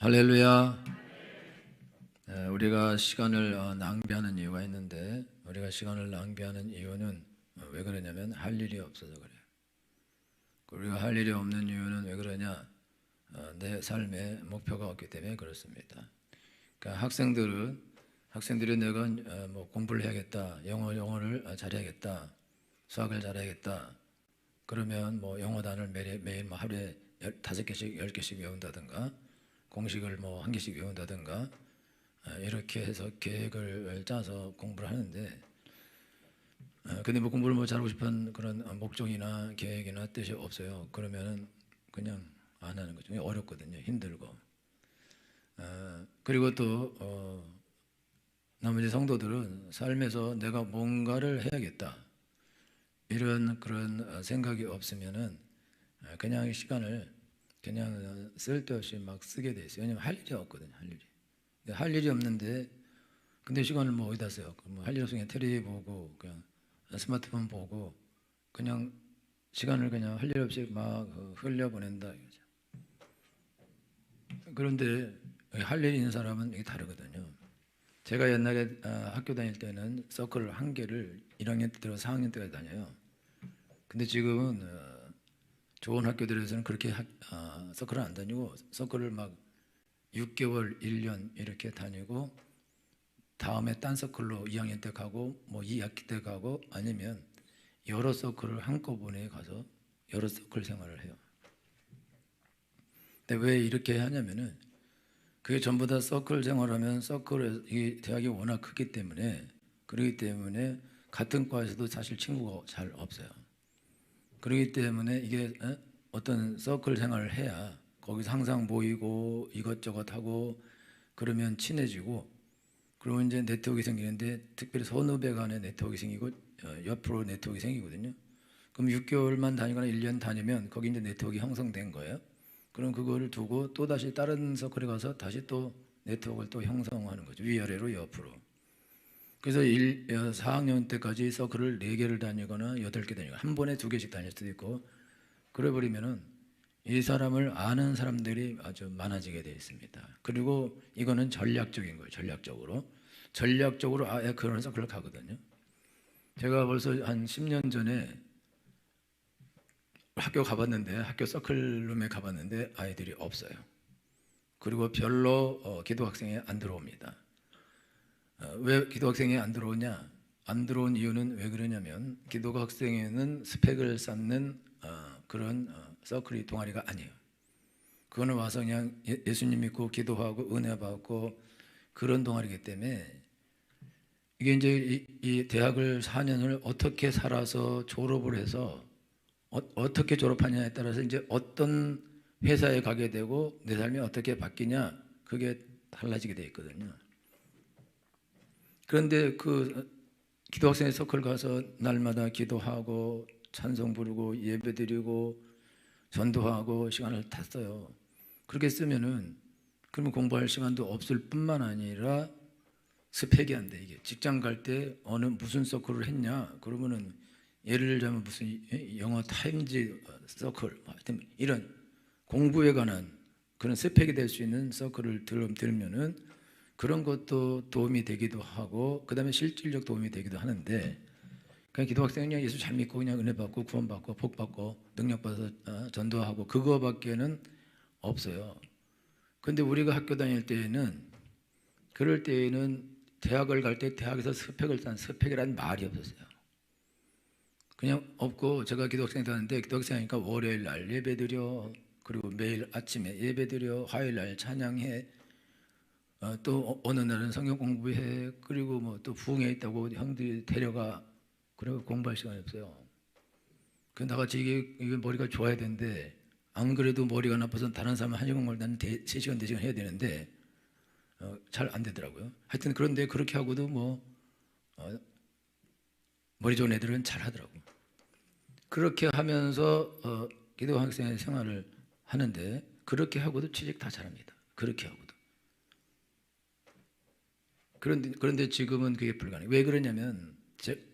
할렐루야. 우리가 시간을 낭비하는 이유가 있는데, 우리가 시간을 낭비하는 이유는 왜 그러냐면 할 일이 없어서 그래요. 우리가 할 일이 없는 이유는 왜 그러냐? 내 삶의 목표가 없기 때문에 그렇습니다. 그러니까 학생들이 내가 뭐 공부를 해야겠다, 영어를 잘해야겠다, 수학을 잘해야겠다. 그러면 뭐 영어 단어를 매일 뭐 하루에 5개씩 10개씩 외운다든가, 공식을 뭐 1개씩 외운다든가, 이렇게 해서 계획을 짜서 공부를 하는데, 근데 뭐 공부를 뭐 잘하고 싶은 그런 목적이나 계획이나 뜻이 없어요. 그러면은 그냥 안 하는 거죠. 어렵거든요. 힘들고. 그리고 또 나머지 성도들은 삶에서 내가 뭔가를 해야겠다, 이런 그런 생각이 없으면은 그냥 시간을 그냥 쓸데없이 막 쓰게 돼 있어요. 왜냐면 할 일이 없거든요. 할 일이 없는데, 근데 시간을 뭐 어디다 써요? 뭐 할 일 없으면 텔레비 보고 그냥 스마트폰 보고 그냥 시간을 그냥 할 일 없이 막 흘려보낸다 이거죠. 그런데 할 일이 있는 사람은 이게 다르거든요. 제가 옛날에 학교 다닐 때는 서클 한 개를 1학년 때 들어서 4학년 때까지 다녀요. 근데 지금은 좋은 학교들에서는 그렇게 서클을 안 다니고 서클을 막 6개월, 1년 이렇게 다니고 다음에 딴 서클로 2학년 때 가고 뭐 2학기 때 가고, 아니면 여러 서클을 한꺼번에 가서 여러 서클 생활을 해요. 근데 왜 이렇게 하냐면은 그게 전부 다 서클 생활하면 이 대학이 워낙 크기 때문에, 그렇기 때문에 같은 과에서도 사실 친구가 잘 없어요. 그렇기 때문에 이게 어떤 서클 생활을 해야 거기서 항상 모이고 이것저것 하고 그러면 친해지고, 그러면 이제 네트워크가 생기는데, 특별히 선후배 간의 네트워크가 생기고 옆으로 네트워크가 생기거든요. 그럼 6개월만 다니거나 1년 다니면 거기 이제 네트워크가 형성된 거예요. 그럼 그거를 두고 또 다시 다른 서클에 가서 다시 또 네트워크를 또 형성하는 거죠. 위아래로 옆으로. 그래서 4학년 때까지 서클을 4개를 다니거나 8개 다니거나 한 번에 2개씩 다닐 수도 있고, 그래 버리면은 이 사람을 아는 사람들이 아주 많아지게 되어 있습니다. 그리고 이거는 전략적인 거예요. 전략적으로 아예 그런 서클을 가거든요. 제가 벌써 한 10년 전에 학교 서클룸에 가봤는데 아이들이 없어요. 그리고 별로 기도 학생이 안 들어옵니다. 왜 기도 학생이 안 들어오냐? 안 들어온 이유는 왜 그러냐면, 기도 학생에는 스펙을 쌓는 그런 서클이 동아리가 아니에요. 그거는 와서 그냥 예수님 믿고 기도하고 은혜 받고 그런 동아리이기 때문에, 이게 이제 이 대학을 4년을 어떻게 살아서 졸업을 해서 어떻게 졸업하냐에 따라서 이제 어떤 회사에 가게 되고 내 삶이 어떻게 바뀌냐, 그게 달라지게 돼 있거든요. 그런데 그 기도학생의 서클 가서 날마다 기도하고 찬송 부르고 예배드리고 전도하고 시간을 다 써요. 그렇게 쓰면은 그러면 공부할 시간도 없을 뿐만 아니라 스펙이 안 돼. 이게 직장 갈 때 무슨 서클을 했냐 그러면은, 예를 들자면 무슨 영어 타임즈 서클, 하여튼 이런 공부에 관한 그런 스펙이 될 수 있는 서클을 들면은 그런 것도 도움이 되기도 하고, 그 다음에 실질적 도움이 되기도 하는데, 그냥 기도학생은 그냥 예수 잘 믿고 그냥 은혜 받고 구원받고 복받고 능력받아서 전도하고 그거밖에는 없어요. 근데 우리가 학교 다닐 때에는, 그럴 때에는 대학을 갈 때 대학에서 스펙이라는 말이 없었어요. 그냥 없고, 제가 기도학생 다녔는데 기도학생이니까 월요일 날 예배드려, 그리고 매일 아침에 예배드려, 화요일 날 찬양해, 또 어느 날은 성경 공부해, 그리고 뭐 또 부흥회 있다고 형들이 데려가, 그리고 공부할 시간이 없어요. 그 나같이 이게 머리가 좋아야 되는데, 안 그래도 머리가 나빠서 다른 사람은 1시간 걸다는 3시간 4시간 해야 되는데 잘 안 되더라고요. 하여튼 그런데 그렇게 하고도 머리 좋은 애들은 잘 하더라고. 그렇게 하면서 기도 학생의 생활을 하는데, 그렇게 하고도 취직 다 잘합니다. 그렇게 하고도. 그런데 지금은 그게 불가능해요. 왜 그러냐면,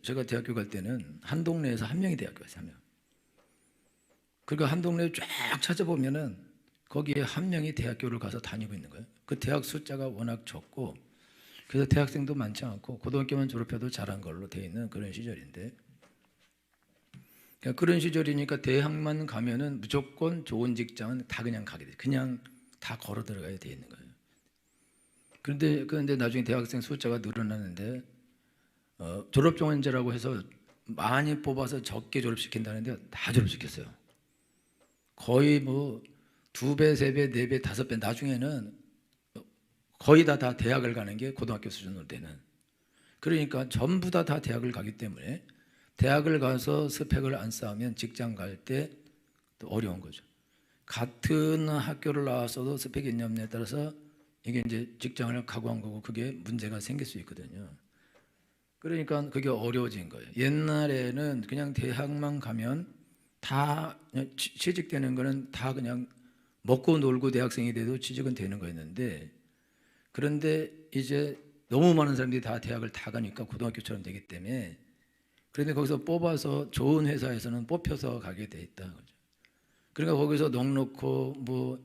제가 대학교 갈 때는 한 동네에서 한 명이 대학교였어요. 한 명. 그러니까 한 동네 쫙 찾아보면은 거기에 한 명이 대학교를 가서 다니고 있는 거예요. 그 대학 숫자가 워낙 적고 그래서 대학생도 많지 않고 고등학교만 졸업해도 잘한 걸로 돼 있는 그런 시절인데, 그러니까 그런 시절이니까 대학만 가면은 무조건 좋은 직장은 다 그냥 가게 돼. 그냥 다 걸어 들어가야 돼 있는 거예요. 그런데 나중에 대학생 숫자가 늘어나는데 졸업 지원제라고 해서 많이 뽑아서 적게 졸업시킨다는데 다 졸업시켰어요. 거의 뭐 2배, 3배, 4배, 5배, 나중에는 거의 다 대학을 가는 게 고등학교 수준으로 되는. 그러니까 전부 다 대학을 가기 때문에 대학을 가서 스펙을 안 쌓으면 직장 갈 때 또 어려운 거죠. 같은 학교를 나와서도 스펙이 있냐 없냐에 따라서 이게 이제 직장을 각오한 거고 그게 문제가 생길 수 있거든요. 그러니까 그게 어려워진 거예요. 옛날에는 그냥 대학만 가면 다 취직되는 거는 다 그냥 먹고 놀고 대학생이 돼도 취직은 되는 거였는데, 그런데 이제 너무 많은 사람들이 다 대학을 다 가니까 고등학교처럼 되기 때문에, 그런데 거기서 뽑아서 좋은 회사에서는 뽑혀서 가게 돼 있다. 그러니까 거기서 넉넉고 뭐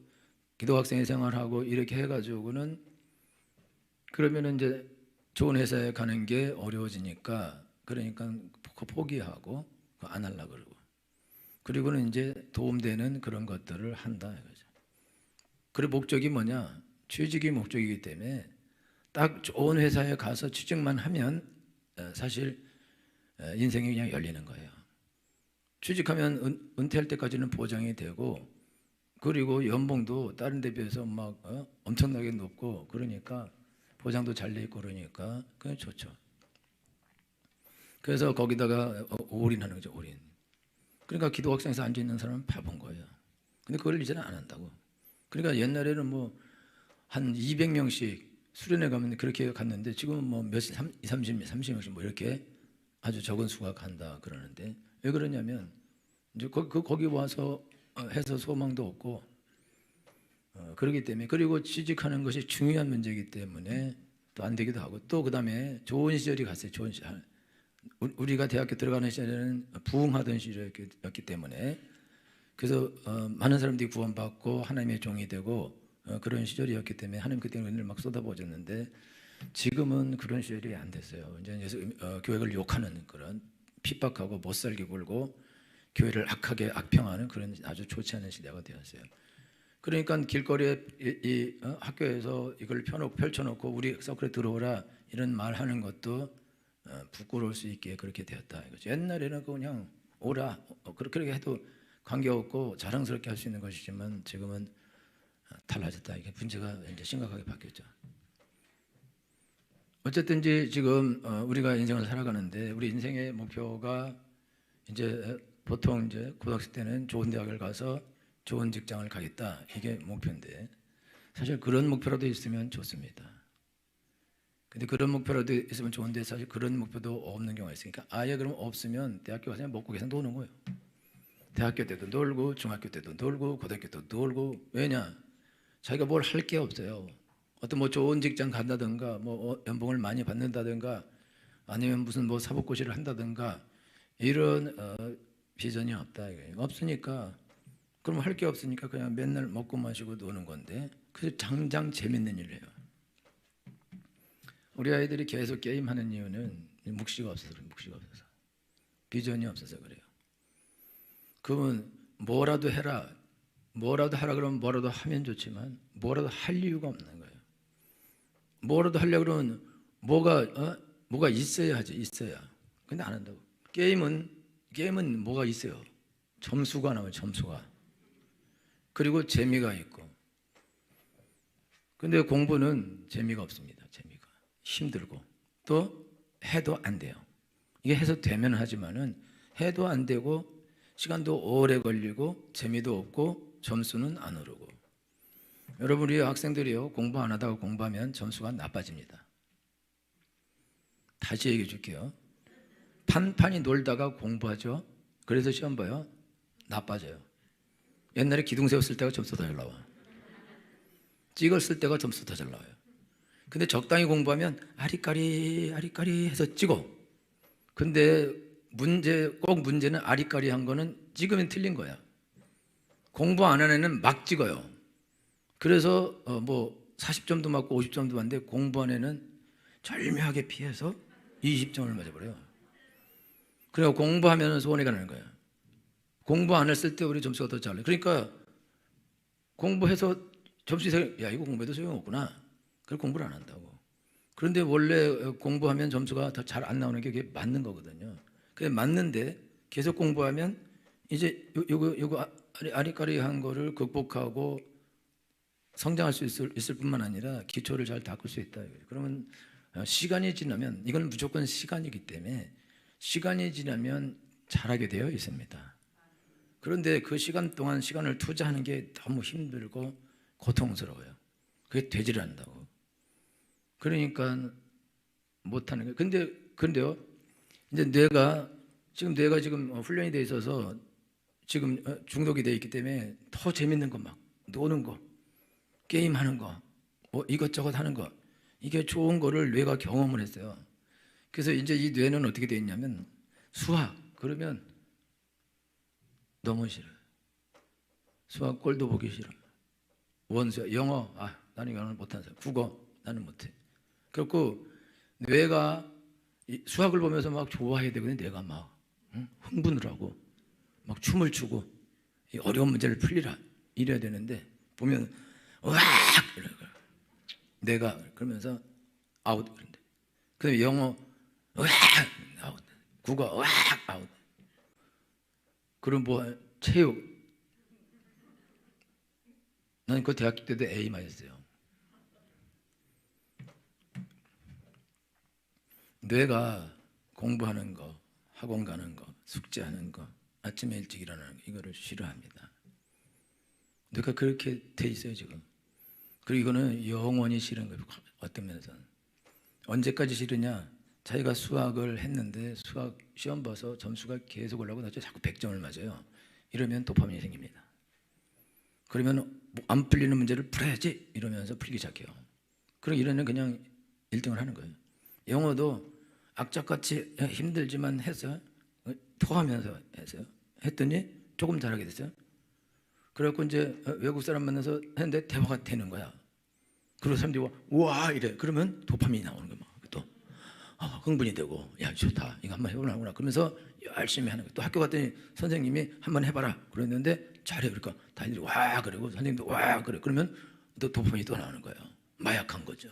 기독학생의 생활하고 이렇게 해가지고는 그러면은 이제 좋은 회사에 가는 게 어려워지니까, 그러니까 포기하고 안 하려고 그러고, 그리고는 이제 도움되는 그런 것들을 한다 이거죠. 그리고 목적이 뭐냐? 취직이 목적이기 때문에 딱 좋은 회사에 가서 취직만 하면 사실 인생이 그냥 열리는 거예요. 취직하면 은퇴할 때까지는 보장이 되고, 그리고 연봉도 다른 데 비해서 막 엄청나게 높고 그러니까 보장도 잘 돼 있고 그러니까 그게 좋죠. 그래서 거기다가 올인하는 거죠, 올인. 그러니까 기독학생에서 앉아 있는 사람은 바본 거예요. 근데 그걸 이제는 안 한다고. 그러니까 옛날에는 뭐 한 200명씩 수련회 가면 그렇게 갔는데 지금은 뭐 몇십, 30명씩 뭐 이렇게 아주 적은 수가 간다 그러는데, 왜 그러냐면 이제 거기 와서 해서 소망도 없고 그러기 때문에, 그리고 취직하는 것이 중요한 문제이기 때문에 또 안 되기도 하고, 또 그다음에 좋은 시절이 갔어요. 좋은 시절. 우리가 대학교 들어가는 시절에는 부흥하던 시절이었기 때문에, 그래서 많은 사람들이 구원받고 하나님의 종이 되고 그런 시절이었기 때문에 하나님 그때는 은혜를 막 쏟아부어줬는데, 지금은 그런 시절이 안 됐어요. 이제 교회를 욕하는 그런, 핍박하고 못살게 굴고 교회를 악하게 악평하는 그런 아주 좋지 않은 시대가 되었어요. 그러니까 길거리에 학교에서 이걸 펼쳐놓고 우리 서클에 들어오라 이런 말하는 것도 부끄러울 수 있게 그렇게 되었다 이거죠. 옛날에는 그냥 오라 그렇게 해도 관계없고 자랑스럽게 할 수 있는 것이지만 지금은 달라졌다. 이게 문제가 이제 심각하게 바뀌었죠. 어쨌든지 지금 우리가 인생을 살아가는데 우리 인생의 목표가 이제 보통 이제 고등학생 때는 좋은 대학을 가서 좋은 직장을 가겠다, 이게 목표인데, 사실 그런 목표라도 있으면 좋습니다. 근데 그런 목표라도 있으면 좋은데 사실 그런 목표도 없는 경우가 있으니까 아예 그럼 없으면 대학교 가서 먹고 계속 노는 거예요. 대학교 때도 놀고 중학교 때도 놀고 고등학교 때도 놀고. 왜냐? 자기가 뭘 할 게 없어요. 어떤 뭐 좋은 직장 간다든가 뭐 연봉을 많이 받는다든가 아니면 무슨 뭐 사법고시를 한다든가 이런 비전이 없다 이거예요. 없으니까 그럼 할 게 없으니까 그냥 맨날 먹고 마시고 노는 건데, 그래서 장장 재밌는 일을 해요. 우리 아이들이 계속 게임하는 이유는 묵시가 없어서 그래요. 묵시가 없어서. 비전이 없어서 그래요. 그러면 뭐라도 해라, 뭐라도 하라 그러면 뭐라도 하면 좋지만 뭐라도 할 이유가 없는 거예요. 뭐라도 하려고 그러면 뭐가 있어야 하지, 있어야. 근데 안 한다고. 게임은 뭐가 있어요. 점수가 나와요, 점수가. 그리고 재미가 있고. 근데 공부는 재미가 없습니다. 재미가 힘들고 또 해도 안 돼요. 이게 해서 되면 하지만은 해도 안 되고 시간도 오래 걸리고 재미도 없고 점수는 안 오르고. 여러분, 우리 학생들이요, 공부 안 하다가 공부하면 점수가 나빠집니다. 다시 얘기해 줄게요. 판판이 놀다가 공부하죠. 그래서 시험 봐요. 나빠져요. 옛날에 기둥 세웠을 때가 점수 더 잘 나와. 찍었을 때가 점수 더 잘 나와요. 근데 적당히 공부하면 아리까리 아리까리 해서 찍어. 근데 문제는 아리까리 한 거는 찍으면 틀린 거야. 공부 안 하는 애는 막 찍어요. 그래서 뭐 40점도 맞고 50점도 맞는데 공부한 애는 절묘하게 피해서 20점을 맞아버려요. 그리고 공부하면 소원이 가는 거예요. 공부 안 했을 때 우리 점수가 더 잘 나요. 그러니까 공부해서 점수 야 이거 공부해도 소용없구나. 그래서 공부를 안 한다고. 그런데 원래 공부하면 점수가 더 잘 안 나오는 게 그게 맞는 거거든요. 그게 맞는데 계속 공부하면 이제 요거 아리까리한 거를 극복하고 성장할 수 있을 뿐만 아니라 기초를 잘 닦을 수 있다. 그러면 시간이 지나면 이건 무조건 시간이기 때문에 시간이 지나면 잘하게 되어 있습니다. 그런데 그 시간 동안 시간을 투자하는 게 너무 힘들고 고통스러워요. 그게 되지를 않는다고. 그러니까 못하는 거예요. 근데요, 이제 뇌가 지금 훈련이 돼 있어서 지금 중독이 돼 있기 때문에 더 재밌는 거 막 노는 거, 게임하는 거, 뭐 이것저것 하는 거, 이게 좋은 거를 뇌가 경험을 했어요. 그래서 이제 이 뇌는 어떻게 돼 있냐면 수학 그러면 너무 싫어요. 수학 꼴도 보기 싫어. 원수, 영어, 나는 영어를 못하는 사람. 국어, 나는 못해. 그렇고 뇌가 수학을 보면서 막 좋아해야 되거든요. 뇌가 막 흥분을 하고 막 춤을 추고 이 어려운 문제를 풀리라 이래야 되는데 보면 으악 내가 그러면서 아웃 그런데 그다음에 영어 으악 아웃 국어 으악 아웃 그럼 뭐 체육 나는 그 대학교 때도 A 맞았어요. 뇌가 공부하는 거, 학원 가는 거, 숙제하는 거, 아침에 일찍 일어나는 거 이거를 싫어합니다. 뇌가 그렇게 돼 있어요 지금. 그리고 이거는 영원히 싫은 거예요. 어떤 면에서는 언제까지 싫으냐? 자기가 수학을 했는데 수학 시험 봐서 점수가 계속 올라오고 나중에 자꾸 100점을 맞아요. 이러면 도파민이 생깁니다. 그러면 안 풀리는 문제를 풀어야지 이러면서 풀기 시작해요. 그럼 이러면 그냥 1등을 하는 거예요. 영어도 악착같이 힘들지만 해서 토하면서 했어요. 했더니 조금 잘하게 됐어요. 그래갖고 이제 외국 사람 만나서 했는데 대화가 되는 거야. 그리고 사람들이 와 이래. 그러면 도파민이 나오는 거야. 또 흥분이 되고 야 좋다 이거 한번 해보라구나. 그러면서 열심히 하는 거야. 또 학교 갔더니 선생님이 한번 해봐라 그랬는데 잘해. 그러니까 다들 와 그러고 선생님도 와 그래. 그러면 또 도파민이 또 나오는 거예요. 마약한 거죠.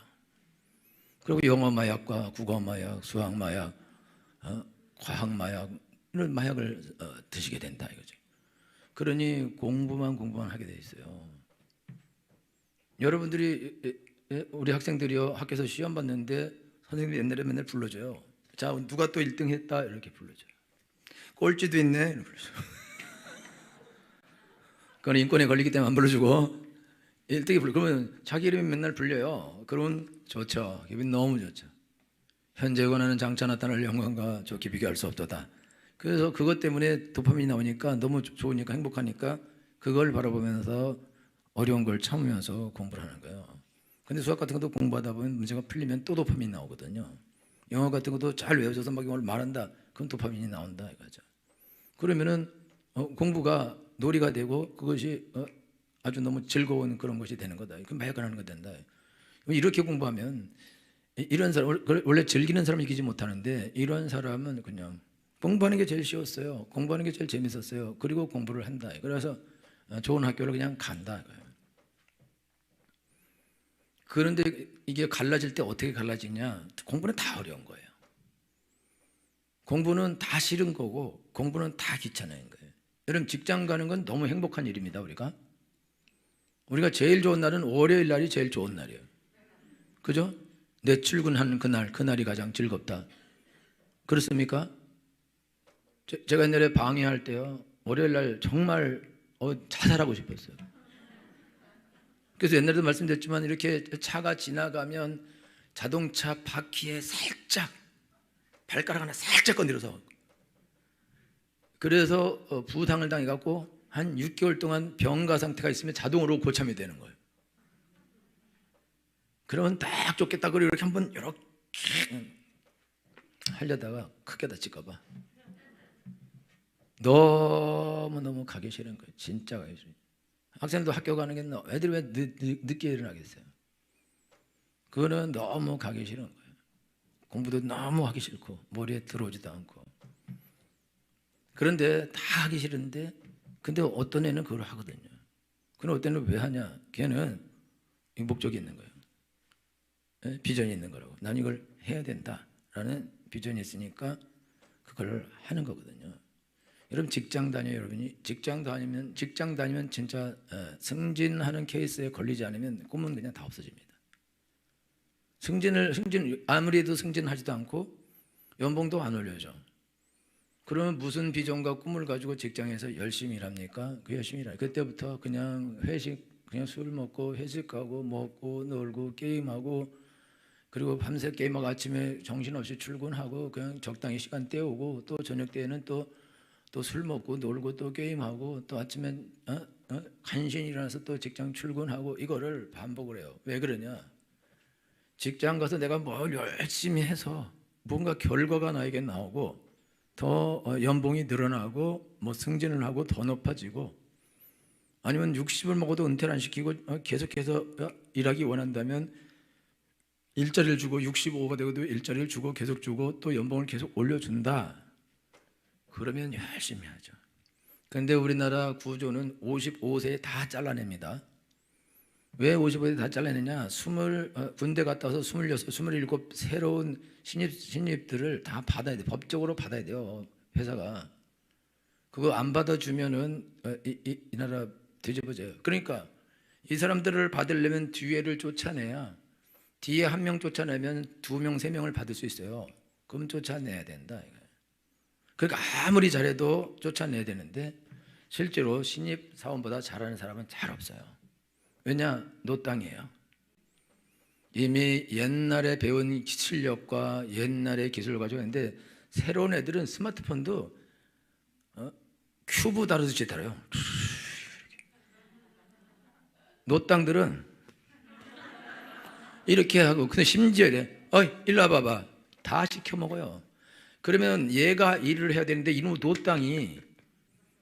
그리고 영어 마약과 국어 마약, 수학 마약, 과학 마약 이런 마약을 드시게 된다 이거죠. 그러니 공부만 하게 돼 있어요. 여러분들이 우리 학생들이요 학교에서 시험 봤는데 선생님이 옛날에 맨날 불러줘요. 자 누가 또 1등 했다 이렇게 불러줘요. 꼴찌도 있네 이렇게 불러줘요. 그건 인권에 걸리기 때문에 안 불러주고 1등이 불러. 그러면 자기 이름이 맨날 불려요. 그러면 좋죠. 기분 너무 좋죠. 현재 권하는 장차 나타날 영광과 좋게 비교할 수 없도다. 그래서 그것 때문에 도파민이 나오니까 너무 좋으니까 행복하니까 그걸 바라보면서 어려운 걸 참으면서 공부를 하는 거예요. 근데 수학 같은 것도 공부하다 보면 문제가 풀리면 또 도파민이 나오거든요. 영어 같은 것도 잘 외워져서 막 영어를 말한다. 그럼 도파민이 나온다 이거죠. 그러면은 공부가 놀이가 되고 그것이 아주 너무 즐거운 그런 것이 되는 거다. 그 마약을 하는 거 된다. 이렇게 공부하면 이런 사람 원래 즐기는 사람은 이기지 못하는데 이런 사람은 그냥 공부하는 게 제일 쉬웠어요. 공부하는 게 제일 재밌었어요. 그리고 공부를 한다. 그래서 좋은 학교를 그냥 간다. 그런데 이게 갈라질 때 어떻게 갈라지냐? 공부는 다 어려운 거예요. 공부는 다 싫은 거고 공부는 다 귀찮은 거예요. 여러분 직장 가는 건 너무 행복한 일입니다. 우리가 제일 좋은 날은 월요일 날이 제일 좋은 날이에요. 그죠? 내 출근하는 그날이 가장 즐겁다. 그렇습니까? 제가 옛날에 방해할 때요 월요일 날 정말 자살하고 싶었어요. 그래서 옛날에도 말씀드렸지만 이렇게 차가 지나가면 자동차 바퀴에 살짝 발가락 하나 살짝 건드려서 그래서 부상을 당해갖고 한 6개월 동안 병가 상태가 있으면 자동으로 고참이 되는 거예요. 그러면 딱 좋겠다 그리고 이렇게 한번 이렇게 하려다가 크게 다칠까봐 너무너무 가기 싫은 거예요. 진짜 가기 싫어요. 학생도 학교 가는 게 애들이 왜 늦게 일어나겠어요? 그거는 너무 가기 싫은 거예요. 공부도 너무 하기 싫고 머리에 들어오지도 않고. 그런데 다 하기 싫은데 근데 어떤 애는 그걸 하거든요. 그럼 어떤 애는 왜 하냐? 걔는 목적이 있는 거예요. 비전이 있는 거라고. 난 이걸 해야 된다라는 비전이 있으니까 그걸 하는 거거든요. 여러분 직장 다녀요. 여러분이 직장 다니면 진짜 승진하는 케이스에 걸리지 않으면 꿈은 그냥 다 없어집니다. 승진 아무리 해도 승진하지도 않고 연봉도 안 올려줘. 그러면 무슨 비전과 꿈을 가지고 직장에서 열심히 일합니까? 그 열심히 일해요. 그때부터 그냥 그냥 술 먹고 회식하고 먹고 놀고 게임하고 그리고 밤새 게임하고 아침에 정신없이 출근하고 그냥 적당히 시간 때우고 또 저녁 때에는 또 술 먹고 놀고 또 게임하고 또 아침엔 간신히 일어나서 또 직장 출근하고 이거를 반복을 해요. 왜 그러냐? 직장 가서 내가 뭘 열심히 해서 뭔가 결과가 나에게 나오고 더 연봉이 늘어나고 뭐 승진을 하고 더 높아지고 아니면 60을 먹어도 은퇴를 안 시키고 계속해서 일하기 원한다면 일자리를 주고 65가 되고도 일자리를 주고 계속 주고 또 연봉을 계속 올려준다. 그러면 열심히 하죠. 그런데 우리나라 구조는 55세에 다 잘라냅니다. 왜 55세 다 잘라내냐? 군대 갔다 와서 26, 27 새로운 신입들을 다 받아야 돼. 법적으로 받아야 돼요. 회사가. 그거 안 받아주면은 이 나라 뒤집어져요. 그러니까 이 사람들을 받으려면 뒤에를 쫓아내야 뒤에 한 명 쫓아내면 2명, 3명을 받을 수 있어요. 그럼 쫓아내야 된다. 그러니까 아무리 잘해도 쫓아내야 되는데 실제로 신입 사원보다 잘하는 사람은 잘 없어요. 왜냐? 노땅이에요. 이미 옛날에 배운 실력과 옛날의 기술을 가지고 있는데 새로운 애들은 스마트폰도 큐브 다루듯이 다뤄요. 노땅들은 이렇게 하고 근데 심지어 이래. 일로 와봐봐. 다 시켜 먹어요. 그러면 얘가 일을 해야 되는데 이놈의 노땅이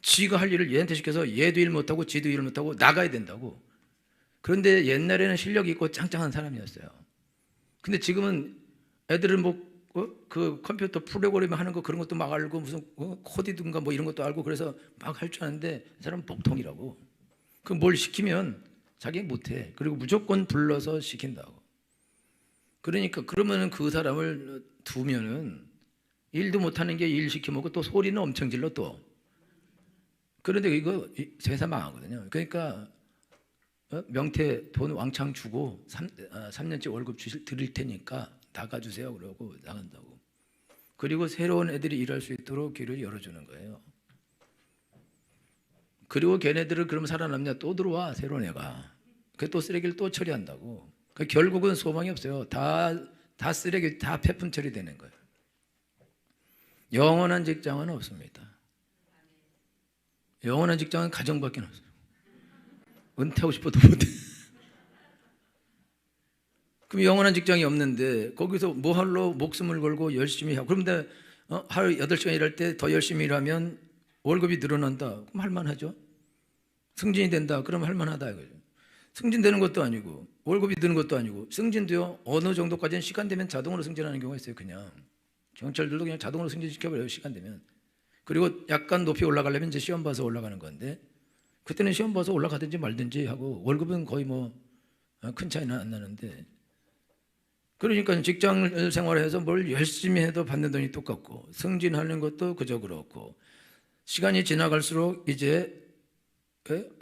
지가 할 일을 얘한테 시켜서 얘도 일 못하고 지도 일 못하고 나가야 된다고. 그런데 옛날에는 실력이 있고 짱짱한 사람이었어요. 근데 지금은 애들은 그 컴퓨터 프로그래밍 하는 거 그런 것도 막 알고 무슨 코디든가 뭐 이런 것도 알고 그래서 막 할 줄 아는데 이 사람은 복통이라고. 그 뭘 시키면 자기 못해. 그리고 무조건 불러서 시킨다고. 그러니까 그러면은 그 사람을 두면은 일도 못하는 게 일 시켜먹고 또 소리는 엄청 질러 또. 그런데 이거 회사 망하거든요. 그러니까 명태 돈 왕창 주고 3년째 월급 드릴 테니까 나가주세요 그러고 나간다고. 그리고 새로운 애들이 일할 수 있도록 길을 열어주는 거예요. 그리고 걔네들을 그럼 살아남냐? 또 들어와 새로운 애가. 그 또 쓰레기를 또 처리한다고. 결국은 소망이 없어요. 다 쓰레기, 다 폐품 처리되는 거예요. 영원한 직장은 없습니다. 영원한 직장은 가정밖에 없어요. 은퇴하고 싶어도 못해. 그럼 영원한 직장이 없는데 거기서 뭐 하러 목숨을 걸고 열심히 하고 그런데 하루 8시간 일할 때 더 열심히 일하면 월급이 늘어난다. 그럼 할만하죠. 승진이 된다. 그럼 할만하다 이거죠. 승진되는 것도 아니고 월급이 드는 것도 아니고 승진도요 어느 정도까지는 시간 되면 자동으로 승진하는 경우가 있어요. 그냥 경찰들도 그냥 자동으로 승진시켜버려요. 시간 되면. 그리고 약간 높이 올라가려면 이제 시험 봐서 올라가는 건데 그때는 시험 봐서 올라가든지 말든지 하고 월급은 거의 뭐 큰 차이는 안 나는데 그러니까 직장 생활에서 뭘 열심히 해도 받는 돈이 똑같고 승진하는 것도 그저 그렇고 시간이 지나갈수록 이제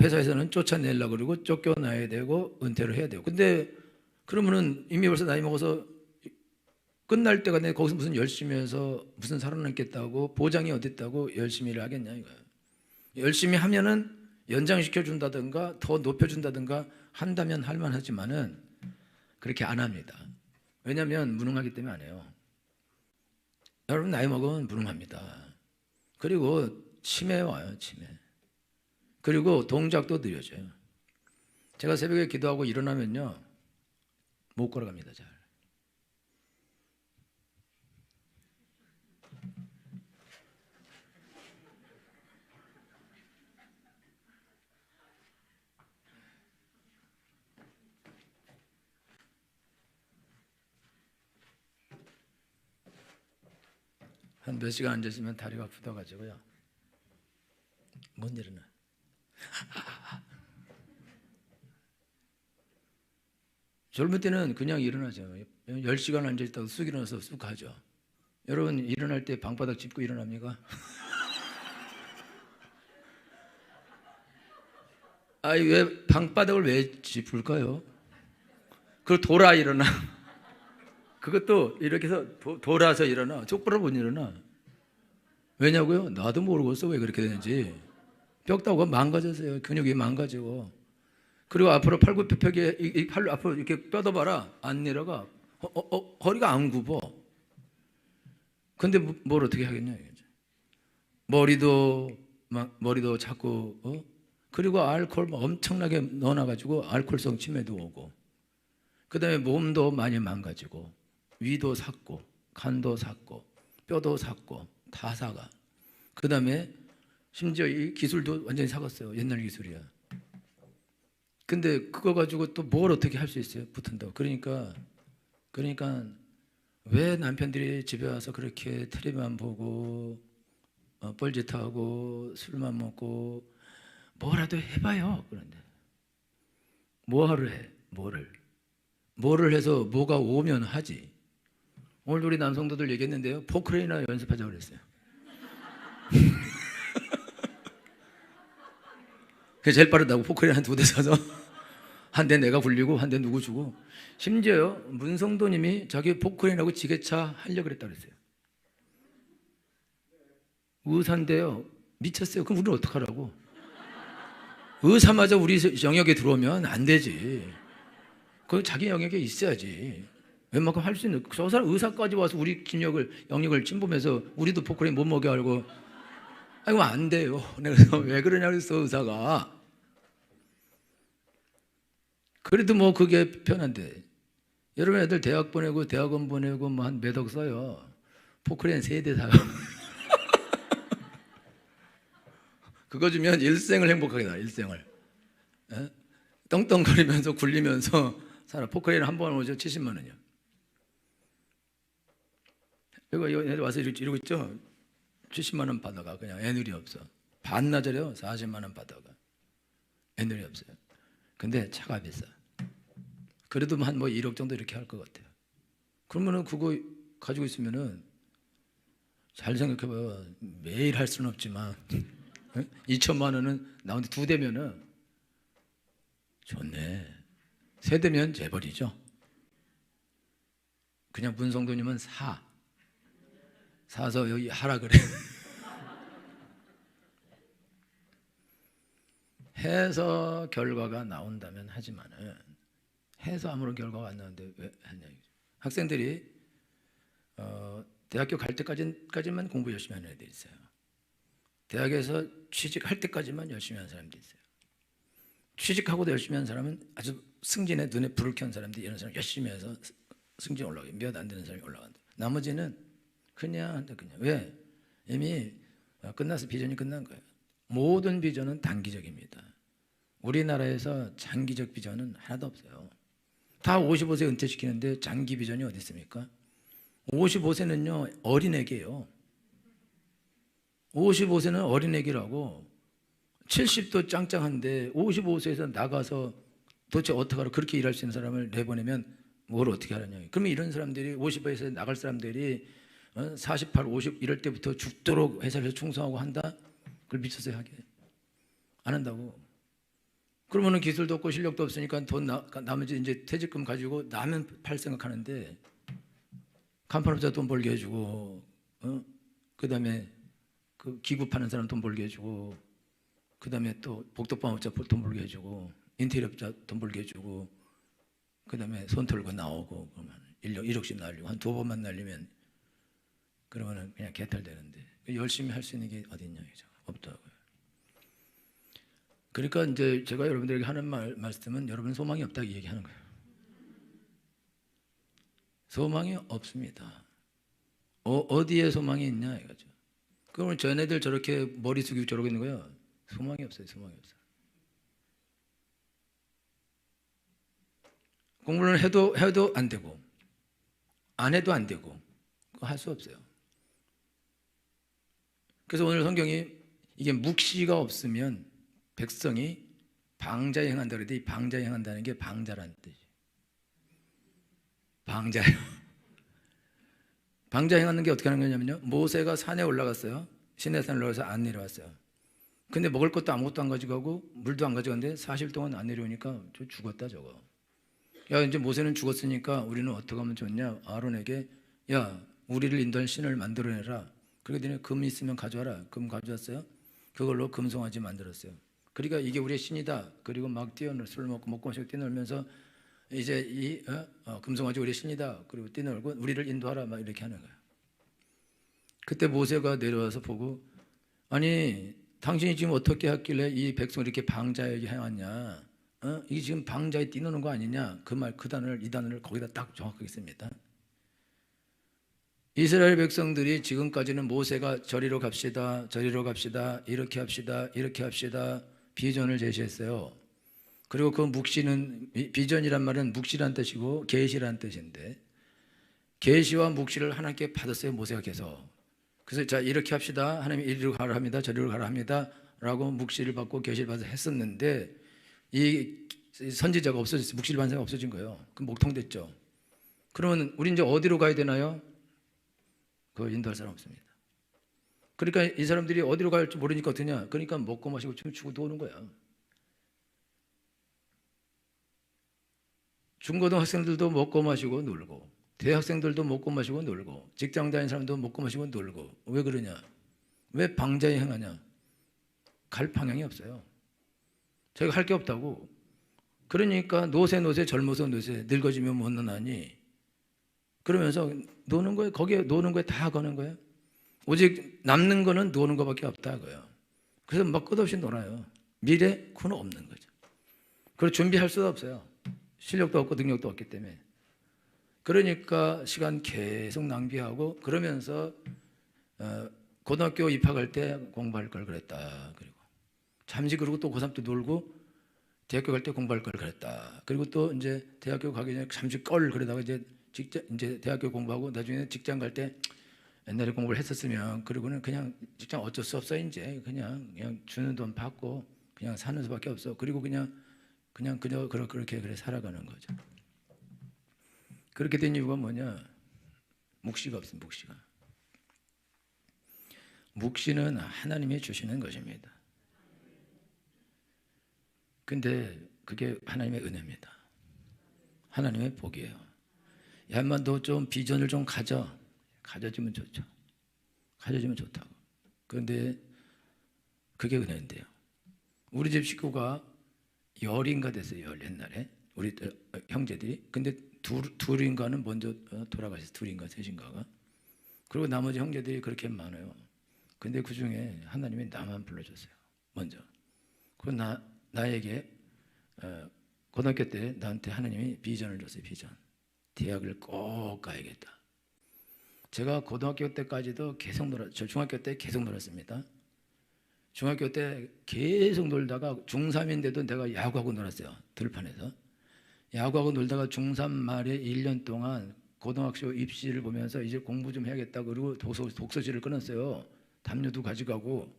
회사에서는 쫓아내려고 그러고 쫓겨나야 되고 은퇴를 해야 되고 근데 그러면은 이미 벌써 나이 먹어서 끝날 때가 되는데 거기서 무슨 열심히 해서 무슨 살아남겠다고 보장이 어딨다고 열심히 일을 하겠냐 이거예요. 열심히 하면은 연장시켜 준다든가 더 높여준다든가 한다면 할만하지만은 그렇게 안 합니다. 왜냐하면 무능하기 때문에 안 해요. 여러분 나이 먹으면 무능합니다. 그리고 치매 와요. 치매. 그리고 동작도 느려져요. 제가 새벽에 기도하고 일어나면요 못 걸어갑니다. 잘. 한 몇 시간 앉았으면 다리가 아프다가지고요 못 일어나. 젊을 때는 그냥 일어나죠. 10시간 앉아있다고 쑥 일어나서 쑥 가죠. 여러분 일어날 때 방바닥 짚고 일어납니까? 아니 왜 방바닥을 왜 짚을까요? 그걸 돌아 일어나. 그것도 이렇게 해서 돌아서 일어나. 똑바로 못 일어나. 왜냐고요? 나도 모르겠어 왜 그렇게 되는지. 뼈다구가 망가졌어요. 근육이 망가지고. 그리고 앞으로 팔굽혀펴기에 이 팔로 앞으로 이렇게 뼈도 봐라. 안 내려가. 허리가 안 굽어. 근데 뭘 어떻게 하겠냐 이거죠. 머리도 자꾸 그리고 알코올 엄청나게 넣어놔가지고 알코올성 치매도 오고. 그다음에 몸도 많이 망가지고 위도 삭고 간도 삭고 뼈도 삭고 다 삭아. 그다음에 심지어 이 기술도 완전히 삭았어요. 옛날 기술이야. 근데 그거 가지고 또 뭘 어떻게 할 수 있어요? 붙은다고. 그러니까 왜 남편들이 집에 와서 그렇게 텔레비만 보고 뻘짓하고 술만 먹고 뭐라도 해봐요. 그런데 뭐를 해? 뭐를 해서 뭐가 오면 하지. 오늘 우리 남성도들 얘기했는데요. 포크레인이나 연습하자고 그랬어요. 그게 제일 빠르다고. 포크레인 한 2대 사서 한 대 내가 굴리고 한 대 누구 주고. 심지어요 문성도님이 자기 포크레인하고 지게차 하려고 그랬다 그랬어요. 의사인데요 미쳤어요. 그럼 우리는 어떡하라고. 의사마저 우리 영역에 들어오면 안 되지. 그 자기 영역에 있어야지. 웬만큼 할 수 있는. 저 사람 의사까지 와서 우리 영역을 침범해서 우리도 포크레인 못 먹게 하고. 아이고 안 돼요. 내가 왜 그러냐 그랬어 의사가. 그래도 뭐 그게 편한데. 여러분 애들 대학 보내고 대학원 보내고 뭐 한 몇 억 써요. 포크레인 3대 사요. 그거 주면 일생을 행복하게 나. 일생을. 에? 떵떵거리면서 굴리면서 살아. 포크레인 한 번 오죠 70만 원이요. 이거 애들 와서 이러고 있죠. 70만 원 받아가. 그냥 애누리 없어. 반나절이요 40만 원 받아가. 애누리 없어요. 근데 차가 비싸. 그래도 한 뭐 1억 정도 이렇게 할 것 같아요. 그러면은 그거 가지고 있으면은 잘 생각해봐요. 매일 할 수는 없지만 2천만 원은 나한테 2대면은 좋네. 3대면 재벌이죠. 그냥 문성도님은 사서 여기 하라 그래. 해서 결과가 나온다면 하지만은 해서 아무런 결과가 안 나오는데 왜 하냐. 학생들이 대학교 갈 때까지만 공부 열심히 하는 애들이 있어요. 대학에서 취직할 때까지만 열심히 하는 사람들이 있어요. 취직하고도 열심히 하는 사람은 아주 승진에 눈에 불을 켠 사람들이 이런 사람 열심히 해서 승진 올라가요. 몇 안 되는 사람이 올라간다. 나머지는 그냥 한다. 그냥. 왜? 이미 끝나서 비전이 끝난 거예요. 모든 비전은 단기적입니다. 우리나라에서 장기적 비전은 하나도 없어요. 다 55세 은퇴시키는데 장기 비전이 어디 있습니까? 55세는요 어린애기예요. 55세는 어린애기라고. 70도 짱짱한데 55세에서 나가서 도대체 어떻게 하러 그렇게 일할 수 있는 사람을 내보내면 뭘 어떻게 하느냐. 그러면 이런 사람들이 50에서 나갈 사람들이 48, 50 이럴 때부터 죽도록 회사에서 충성하고 한다? 그걸 미쳤어요 하게. 안 한다고. 그러면은 기술도 없고 실력도 없으니까 돈 나머지 이제 퇴직금 가지고 나면 팔 생각하는데 간판업자 돈 벌게 해주고, 그다음에 그 기구 파는 사람 돈 벌게 해주고, 그다음에 또 복덕방업자 돈 벌게 해주고, 인테리어업자 돈 벌게 해주고, 그다음에 손 털고 나오고 그러면 1억씩 날리고 한 2번만 날리면 그러면은 그냥 개탈되는데 열심히 할 수 있는 게 어디 있냐 이죠. 없다고요. 그러니까 이제 제가 여러분들에게 하는 말씀은 여러분 소망이 없다 이 얘기하는 거예요. 소망이 없습니다. 어디에 소망이 있냐 이거죠. 그러면 쟤네들 저렇게 머리 숙이고 저러고 있는 거예요. 소망이 없어요. 소망이 없어요. 공부를 해도 안 되고 안 해도 안 되고 할 수 없어요. 그래서 오늘 성경이 이게 묵시가 없으면 백성이 방자에 행한다 그랬는데, 이 방자에 행한다는 게 방자라는 뜻이에요. 방자요. 방자 행하는 게 어떻게 하는 거냐면요, 모세가 산에 올라갔어요. 시내산에 올라가서 안 내려왔어요. 근데 먹을 것도 아무것도 안 가지고 가고 물도 안 가져갔는데 40일 동안 안 내려오니까 저 죽었다 저거. 야, 이제 모세는 죽었으니까 우리는 어떻게 하면 좋냐? 아론에게, 야, 우리를 인도할 신을 만들어내라. 그러게 너네 금 있으면 가져와라. 금 가져왔어요. 그걸로 금송아지 만들었어요. 그러니까 이게 우리의 신이다. 그리고 막 뛰어놀, 술 먹고 마시고 뛰어놀면서 이제 이 금송아지 우리의 신이다. 그리고 뛰어놀고 우리를 인도하라. 막 이렇게 하는 거예요. 그때 모세가 내려와서 보고, 아니 당신이 지금 어떻게 했길래 이 백성을 이렇게 방자에게 행하냐? 이게 지금 방자에 뛰노는 거 아니냐? 그 말, 그 단어를, 이 단어를 거기다 딱 정확하게 씁니다. 이스라엘 백성들이 지금까지는 모세가 저리로 갑시다, 저리로 갑시다, 이렇게 합시다, 이렇게 합시다 비전을 제시했어요. 그리고 그 묵시는, 비전이란 말은 묵시란 뜻이고 계시란 뜻인데, 계시와 묵시를 하나님께 받았어요, 모세가 계속. 그래서 자, 이렇게 합시다, 하나님이 이리로 가라 합니다, 저리로 가라 합니다 라고 묵시를 받고 계시를 받아서 했었는데, 이 선지자가 없어졌어요. 묵시를 받은 사람이 없어진 거예요. 그럼 목통됐죠. 그러면 우리 이제 어디로 가야 되나요? 그걸 인도할 사람 없습니다. 그러니까 이 사람들이 어디로 갈지 모르니까 어떠냐? 그러니까 먹고 마시고 춤추고 노는 거야. 중고등학생들도 먹고 마시고 놀고, 대학생들도 먹고 마시고 놀고, 직장 다니는 사람도 먹고 마시고 놀고. 왜 그러냐? 왜 방자에 행하냐? 갈 방향이 없어요. 저희가 할 게 없다고. 그러니까 노세 젊어서 노세, 늙어지면 못 노나니 그러면서 노는 거예요. 거기에 노는 거에 다 거는 거예요. 오직 남는 거는 노는 거밖에 없다 그거예요. 그래서 막 끝없이 놀아요. 미래 그는 없는 거죠. 그리고 준비할 수도 없어요. 실력도 없고 능력도 없기 때문에. 그러니까 시간 계속 낭비하고, 그러면서 고등학교 입학할 때 공부할 걸 그랬다. 그리고 잠시, 그러고 또 고3 때 놀고, 대학교 갈 때 공부할 걸 그랬다. 그리고 또 이제 대학교 가기 전에 잠시 그러다가 이제 대학교 공부하고 나중에 직장 갈 때 옛날에 공부를 했었으면, 그리고는 그냥 직장 어쩔 수 없어, 이제 그냥 주는 돈 받고 그냥 사는 수밖에 없어. 그리고 그냥 그저 그렇게 살아가는 거죠. 그렇게 된 이유가 뭐냐? 묵시가 없습니다. 묵시는 하나님이 주시는 것입니다. 근데 그게 하나님의 은혜입니다. 하나님의 복이에요. 야만 너 좀 비전을 좀 가져주면 좋죠. 가져주면 좋다고. 그런데 그게 은혜인데요. 우리 집 식구가 열인가 됐어요. 옛날에 우리 형제들이. 근데 둘인가는 먼저 돌아가셨어요. 둘인가 셋인가가. 그리고 나머지 형제들이 그렇게 많아요. 근데 그 중에 하나님이 나만 불러줬어요. 먼저. 그리고 나에게 고등학교 때 나한테 하나님이 비전을 줬어요. 비전. 대학을 꼭 가야겠다. 제가 고등학교 때까지도 계속 저 중학교 때 계속 놀았습니다. 중학교 때 계속 놀다가 중3인데도 내가 야구하고 놀았어요. 들판에서. 야구하고 놀다가 중3 말에 1년 동안 고등학교 입시를 보면서 이제 공부 좀 해야겠다. 그리고 독서실을 끊었어요. 담요도 가져가고.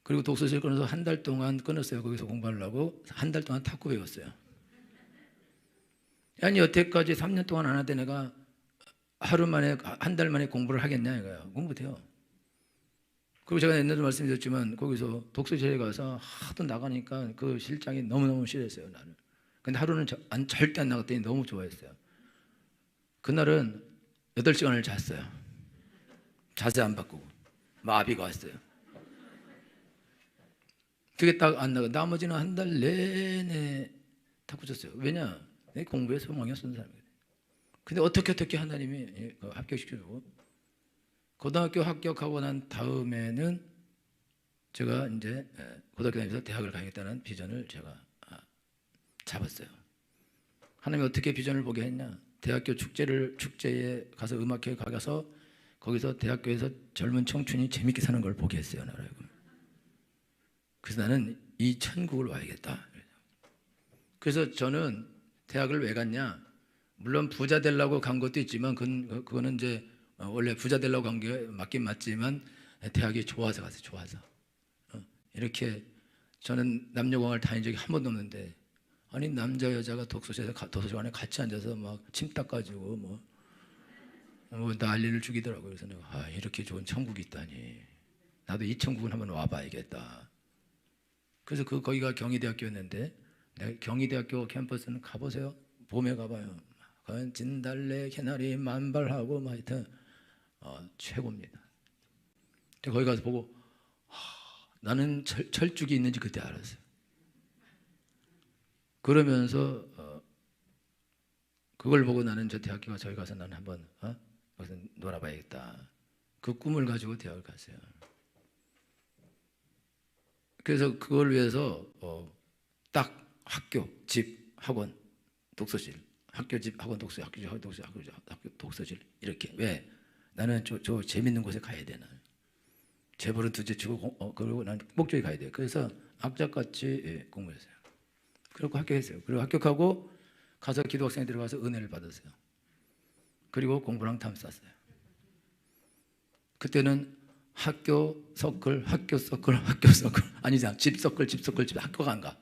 그리고 독서실 끊어서 한 달 동안 끊었어요. 거기서 공부하려고. 한 달 동안 탁구 배웠어요. 아니 여태까지 3년 동안 안 하던 애가 하루 만에, 한 달 만에 공부를 하겠냐 이거예요. 공부 돼요. 그리고 제가 옛날에도 말씀드렸지만 거기서 독서실에 가서 하도 나가니까 그 실장이 너무너무 싫어했어요. 나는. 근데 하루는 절대 안 나갔더니 너무 좋아했어요. 그날은 8시간을 잤어요. 자세 안 바꾸고. 마비가 왔어요. 그게 딱 안 나가. 나머지는 한 달 내내 탁구 쳤어요. 왜냐? 내 공부에 소망이 없는 사람이거든요. 근데 어떻게 하나님이 합격시켜주고, 고등학교 합격하고 난 다음에는 제가 이제 고등학교 다니면서 대학을 가야겠다는 비전을 제가 잡았어요. 하나님이 어떻게 비전을 보게 했냐? 대학교 축제에 가서 음악회에 가서 거기서 대학교에서 젊은 청춘이 재밌게 사는 걸 보게 했어요. 그래서 나는 이 천국을 와야겠다. 그래서 저는 대학을 왜 갔냐? 물론 부자 되려고 간 것도 있지만 그거는 이제 원래 부자 되려고 간 게 맞긴 맞지만 대학이 좋아서 갔어요. 좋아서. 이렇게 저는 남녀공학을 다닌 적이 한 번도 없는데, 아니 남자 여자가 도서관에 같이 앉아서 막 침 닦아주고 뭐 난리를 죽이더라고요. 그래서 내가 이렇게 좋은 천국이 있다니, 나도 이 천국은 한번 와봐야겠다. 그래서 거기가 경희대학교였는데, 내가 경희대학교 캠퍼스는 가보세요. 봄에 가봐요. 진달래 개나리 만발하고 막 하여튼 최고입니다. 거기 가서 보고 나는 철쭉이 있는지 그때 알았어요. 그러면서 그걸 보고 나는 저 대학교가 저기 가서 나는 한번 거기서 놀아봐야겠다. 그 꿈을 가지고 대학을 갔어요. 그래서 그걸 위해서 딱 학교, 집, 학원, 독서실, 학교, 집, 학원, 독서실, 학교, 집, 학원, 독서실, 학교, 독서실 이렇게. 왜? 나는 저 재밌는 곳에 가야 돼. 나는 재벌은 두째치고 그리고 나는 목적이 가야 돼. 그래서 악착같이 공부했어요. 그리고 합격했어요. 그리고 합격하고 가서 기도학생에 들어가서 은혜를 받았어요. 그리고 공부랑 탐쌌어요. 그때는 학교 서클, 학교 서클, 학교 서클 아니잖아. 집 서클, 집 서클, 집 학교가 안 가.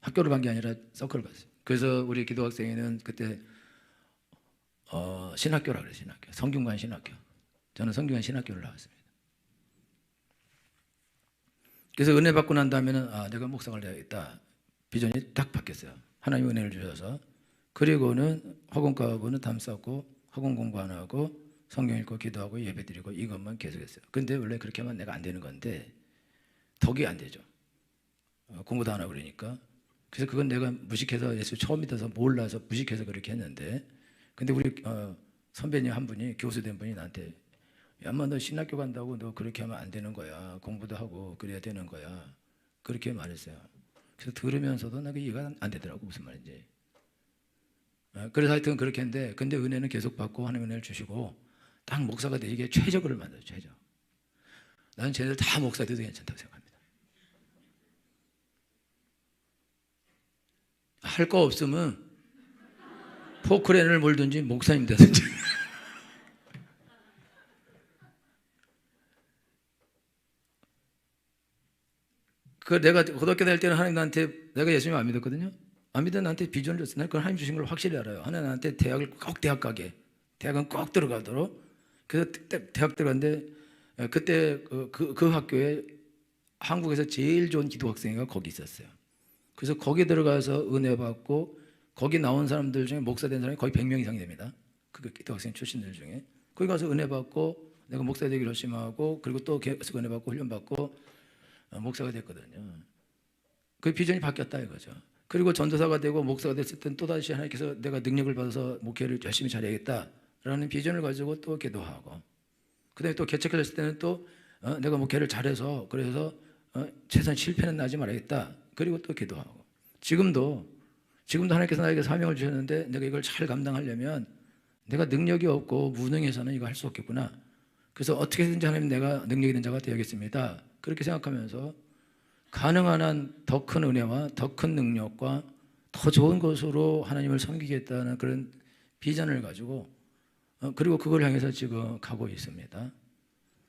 학교를 간 게 아니라 서클을 갔어요. 그래서 우리 기도학생회는 그때 신학교라 그래요. 신학교. 성균관 신학교. 저는 성균관 신학교를 나왔습니다. 그래서 은혜 받고 난 다음에는 내가 목사를 해야겠다. 비전이 딱 바뀌었어요. 하나님 은혜를 주셔서. 그리고는 학원가하고는 담쌓고 학원 공부 안 하고 성경 읽고 기도하고 예배드리고 이것만 계속했어요. 근데 원래 그렇게 하면 내가 안 되는 건데 덕이 안 되죠. 공부도 안 하고 그러니까. 그래서 그건 내가 무식해서 예수 처음 믿어서 몰라서 무식해서 그렇게 했는데, 근데 우리 선배님 한 분이, 교수 된 분이 나한테 야마 너 신학교 간다고 너 그렇게 하면 안 되는 거야. 공부도 하고 그래야 되는 거야. 그렇게 말했어요. 그래서 들으면서도 내가 이해가 안 되더라고 무슨 말인지. 그래서 하여튼 그렇게 했는데, 근데 은혜는 계속 받고 하나님 은혜를 주시고 딱 목사가 되게 최적을 만들어요. 최적. 나는 쟤네들 다 목사 돼도 괜찮다고 생각합니다. 할 거 없으면 포크레인을 몰든지 목사님 되든지. 내가 고등학교 다닐 때는 하나님 나한테, 내가 예수님 안 믿었거든요. 안 믿어 나한테 비전을 줬어요. 나는 그건 하나님 주신 걸 확실히 알아요. 하나님 나한테 대학을 꼭 대학 가게, 대학은 꼭 들어가도록. 그래서 대학 들어갔는데 그때 그 학교에 한국에서 제일 좋은 기도학생회가 거기 있었어요. 그래서 거기 들어가서 은혜 받고 거기 나온 사람들 중에 목사 된 사람이 거의 100명 이상이 됩니다. 그 기도학생 출신들 중에. 거기 가서 은혜 받고 내가 목사 되기로 결심하고, 그리고 또 계속 은혜 받고 훈련 받고 목사가 됐거든요. 그 비전이 바뀌었다 이거죠. 그리고 전도사가 되고 목사가 됐을 땐 또다시 하나님께서 내가 능력을 받아서 목회를 열심히 잘해야겠다라는 비전을 가지고 또 기도하고, 그 다음에 또 개척했을 때는 또 내가 목회를 잘해서 그래서 최소한 실패는 나지 말아야겠다. 그리고 또 기도하고, 지금도 하나님께서 나에게 사명을 주셨는데 내가 이걸 잘 감당하려면 내가 능력이 없고 무능해서는 이거 할 수 없겠구나. 그래서 어떻게든지 하나님 내가 능력 있는 자가 되어야겠습니다. 그렇게 생각하면서 가능한 한 더 큰 은혜와 더 큰 능력과 더 좋은 것으로 하나님을 섬기겠다는 그런 비전을 가지고 그리고 그걸 향해서 지금 가고 있습니다.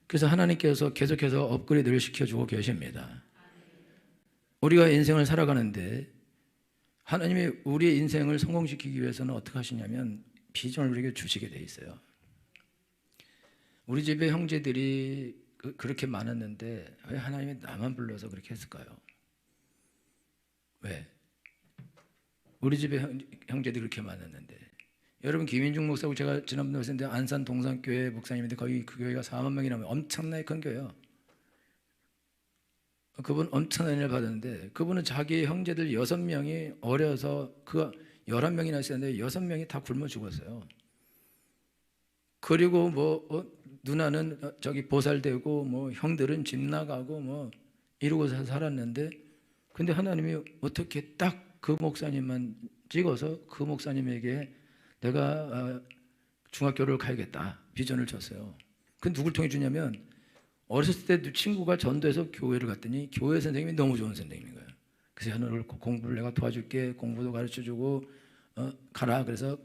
그래서 하나님께서 계속해서 업그레이드를 시켜주고 계십니다. 우리가 인생을 살아가는데 하나님이 우리의 인생을 성공시키기 위해서는 어떻게 하시냐면 비전을 우리에게 주시게 돼 있어요. 우리 집에 형제들이 그렇게 많았는데 왜 하나님이 나만 불러서 그렇게 했을까요? 왜? 우리 집에 형제들이 그렇게 많았는데. 여러분, 김인중 목사고 제가 지난번에 왔는데 안산 동산교회 목사님인데 거기 그 교회가 4만 명이 나면 엄청나게 큰 교회예요. 그분 엄청난 은혜를 받았는데 그분은 자기 형제들 6명이 어려서 그 11명이나 있었는데 6명이 다 굶어 죽었어요. 그리고 누나는 저기 보살되고 형들은 집 나가고 이러고 살았는데, 근데 하나님이 어떻게 딱 그 목사님만 찍어서 그 목사님에게 내가 중학교를 가야겠다 비전을 줬어요. 그 누굴 통해 주냐면 어렸을 때 친구가 전도해서 교회를 갔더니 교회 선생님이 너무 좋은 선생님인 거예요. 그래서 너를 공부를 내가 도와줄게, 공부도 가르쳐주고 가라. 그래서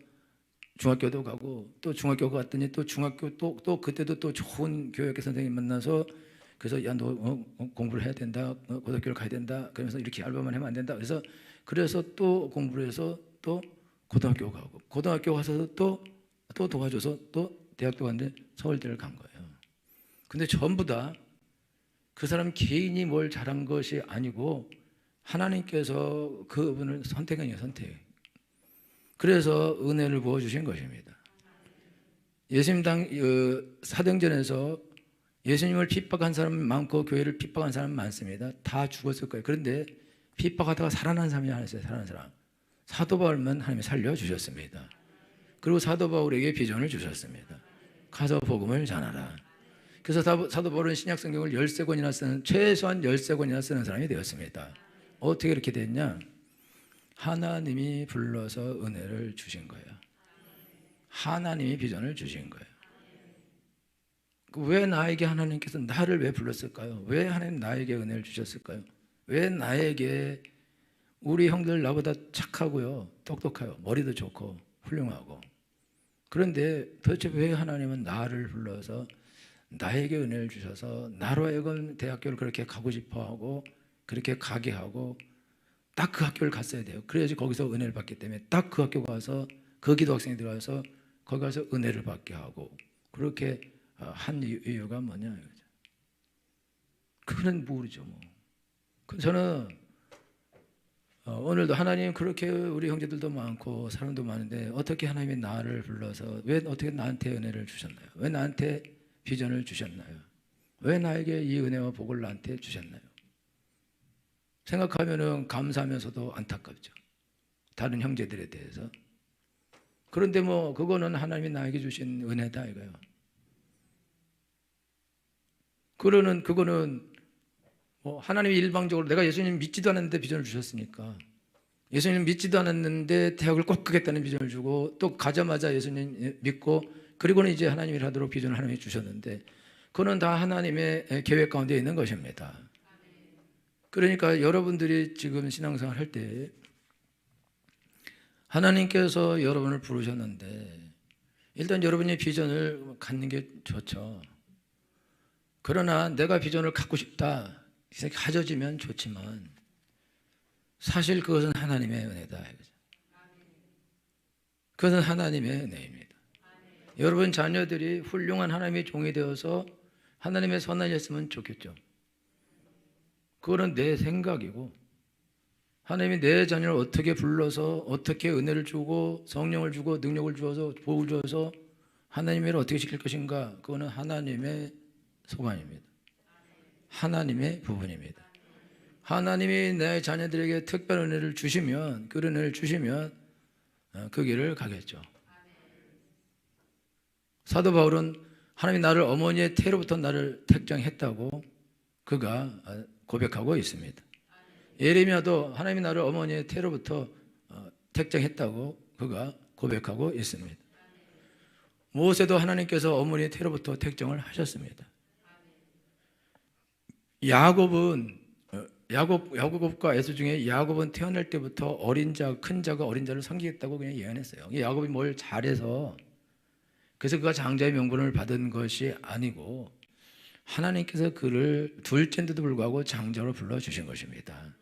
중학교도 가고 또 중학교 갔더니 또 중학교 또 그때도 또 좋은 교육교 선생님 만나서 그래서 야 너 공부를 해야 된다, 고등학교를 가야 된다, 그러면서 이렇게 알바만 하면 안 된다. 그래서 또 공부를 해서 또 고등학교 가고 고등학교 가서 또 도와줘서 또 대학도 갔는데 서울대를 간 거예요. 근데 전부 다 그 사람 개인이 뭘 잘한 것이 아니고 하나님께서 그분을 선택한 거예요, 선택. 그래서 은혜를 부어주신 것입니다. 예수님 사도행전에서 예수님을 핍박한 사람 많고 교회를 핍박한 사람 많습니다. 다 죽었을 거예요. 그런데 핍박하다가 살아난 사람이 하나 있어요. 살아난 사람. 사도 바울만 하나님이 살려주셨습니다. 그리고 사도 바울에게 비전을 주셨습니다. 가서 복음을 전하라. 그래서 사도 바울은 신약 성경을 13권이나 쓰는, 최소한 13권이나 쓰는 사람이 되었습니다. 어떻게 이렇게 됐냐? 하나님이 불러서 은혜를 주신 거예요. 하나님이 비전을 주신 거예요. 왜 나에게 하나님께서 나를 왜 불렀을까요? 왜 하나님 나에게 은혜를 주셨을까요? 왜 나에게, 우리 형들 나보다 착하고요, 똑똑해요, 머리도 좋고 훌륭하고, 그런데 도대체 왜 하나님은 나를 불러서 나에게 은혜를 주셔서 나로 하여금 대학교를 그렇게 가고 싶어하고 그렇게 가게 하고 딱 그 학교를 갔어야 돼요. 그래야지 거기서 은혜를 받기 때문에 딱 그 학교 가서 그 기도학생이 들어가서 거기 가서 은혜를 받게 하고 그렇게 한 이유가 뭐냐 이거죠. 그거는 모르죠 뭐. 저는 오늘도 하나님 그렇게 우리 형제들도 많고 사람도 많은데 어떻게 하나님이 나를 불러서 왜 어떻게 나한테 은혜를 주셨나요? 왜 나한테 비전을 주셨나요? 왜 나에게 이 은혜와 복을 나한테 주셨나요? 생각하면은 감사하면서도 안타깝죠. 다른 형제들에 대해서. 그런데 뭐 그거는 하나님이 나에게 주신 은혜다 이거예요. 그거는 뭐 하나님이 일방적으로 내가 예수님 믿지도 않았는데 비전을 주셨으니까, 예수님 믿지도 않았는데 대학을 꼭 가겠다는 비전을 주고 또 가자마자 예수님 믿고 그리고는 이제 하나님이 하도록 비전을 하나님이 주셨는데 그거는 다 하나님의 계획 가운데 있는 것입니다. 그러니까 여러분들이 지금 신앙생활 할 때 하나님께서 여러분을 부르셨는데 일단 여러분이 비전을 갖는 게 좋죠. 그러나 내가 비전을 갖고 싶다 가져지면 좋지만 사실 그것은 하나님의 은혜다. 그것은 하나님의 은혜입니다. 여러분 자녀들이 훌륭한 하나님의 종이 되어서 하나님의 선한 일 했으면 좋겠죠. 그거는 내 생각이고 하나님이 내 자녀를 어떻게 불러서 어떻게 은혜를 주고 성령을 주고 능력을 주어서 복을 주어서 하나님의 어떻게 시킬 것인가, 그거는 하나님의 소관입니다. 하나님의 부분입니다. 하나님이 내 자녀들에게 특별한 은혜를 주시면 그 은혜를 주시면 그 길을 가겠죠. 사도 바울은 하나님이 나를 어머니의 태로부터 나를 택정했다고 그가 고백하고 있습니다. 예레미야도 하나님이 나를 어머니의 태로부터 택정했다고 그가 고백하고 있습니다. 모세도 하나님께서 어머니의 태로부터 택정을 하셨습니다. 야곱과 에서 중에 야곱은 태어날 때부터 어린 자, 큰 자가 어린 자를 섬기겠다고 그냥 예언했어요. 야곱이 뭘 잘해서 그래서 그가 장자의 명분을 받은 것이 아니고 하나님께서 그를 둘째인데도 불구하고 장자로 불러주신 것입니다.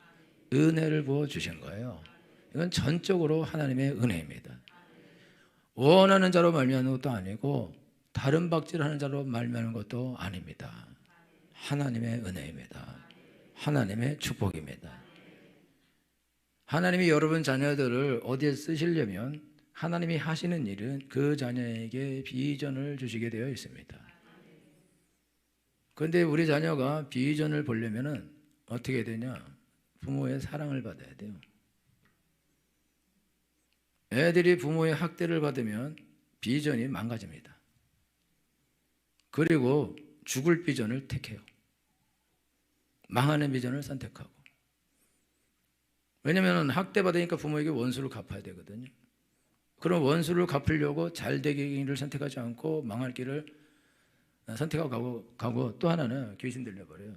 은혜를 부어주신 거예요. 이건 전적으로 하나님의 은혜입니다. 원하는 자로 말미암는 것도 아니고 다른 박질하는 자로 말미암는 것도 아닙니다. 하나님의 은혜입니다. 하나님의 축복입니다. 하나님이 여러분 자녀들을 어디에 쓰시려면 하나님이 하시는 일은 그 자녀에게 비전을 주시게 되어 있습니다. 그런데 우리 자녀가 비전을 보려면 어떻게 되냐? 부모의 사랑을 받아야 돼요. 애들이 부모의 학대를 받으면 비전이 망가집니다. 그리고 죽을 비전을 택해요. 망하는 비전을 선택하고. 왜냐하면 학대받으니까 부모에게 원수를 갚아야 되거든요. 그럼 원수를 갚으려고 잘 되기를 선택하지 않고 망할 길을 선택하고 가고 또 하나는 귀신 들려버려요.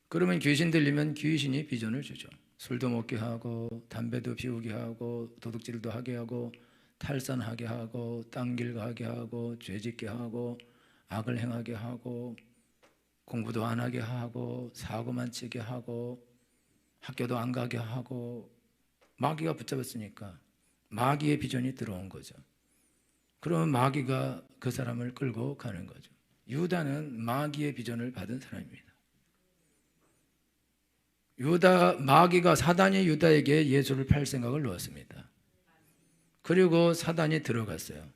그러면 귀신 들리면 귀신이 비전을 주죠. 술도 먹게 하고 담배도 피우게 하고 도둑질도 하게 하고 탈선하게 하고 딴길 가게 하고 죄짓게 하고 악을 행하게 하고 공부도 안 하게 하고 사고만 치게 하고 학교도 안 가게 하고 마귀가 붙잡았으니까 마귀의 비전이 들어온 거죠. 그러면 마귀가 그 사람을 끌고 가는 거죠. 유다는 마귀의 비전을 받은 사람입니다. 마귀가 사단이 유다에게 예수를 팔 생각을 놓았습니다. 그리고 사단이 들어갔어요.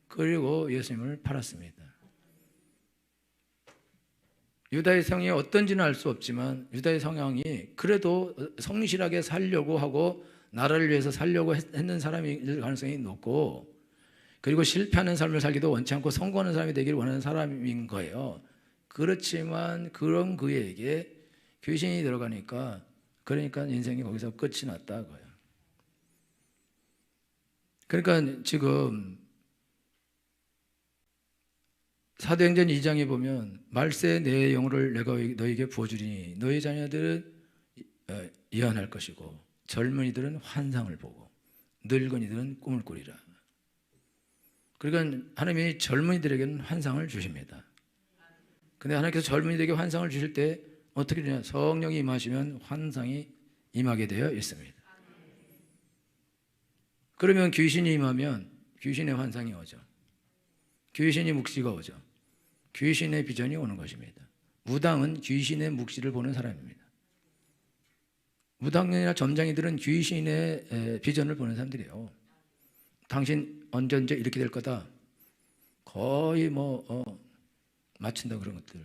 그리고 예수님을 팔았습니다. 유다의 성향이 어떤지는 알 수 없지만 유다의 성향이 그래도 성실하게 살려고 하고 나라를 위해서 살려고 했는 사람일 가능성이 높고, 그리고 실패하는 삶을 살기도 원치 않고 성공하는 사람이 되기를 원하는 사람인 거예요. 그렇지만 그런 그에게 귀신이 들어가니까, 그러니까 인생이 거기서 끝이 났다고요. 그러니까 지금 사도행전 2장에 보면 말세 내 영혼을 내가 너에게 부어주리니 너희 자녀들은 예언할 것이고 젊은이들은 환상을 보고 늙은이들은 꿈을 꾸리라. 그러니까 하나님이 젊은이들에게는 환상을 주십니다. 근데 하나님께서 젊은이들에게 환상을 주실 때 어떻게 되냐? 성령이 임하시면 환상이 임하게 되어 있습니다. 그러면 귀신이 임하면 귀신의 환상이 오죠. 귀신이 묵시가 오죠. 귀신의 비전이 오는 것입니다. 무당은 귀신의 묵시를 보는 사람입니다. 무당이나 점장이들은 귀신의 비전을 보는 사람들이에요. 당신 언제 이렇게 될 거다. 거의 맞춘다, 그런 것들.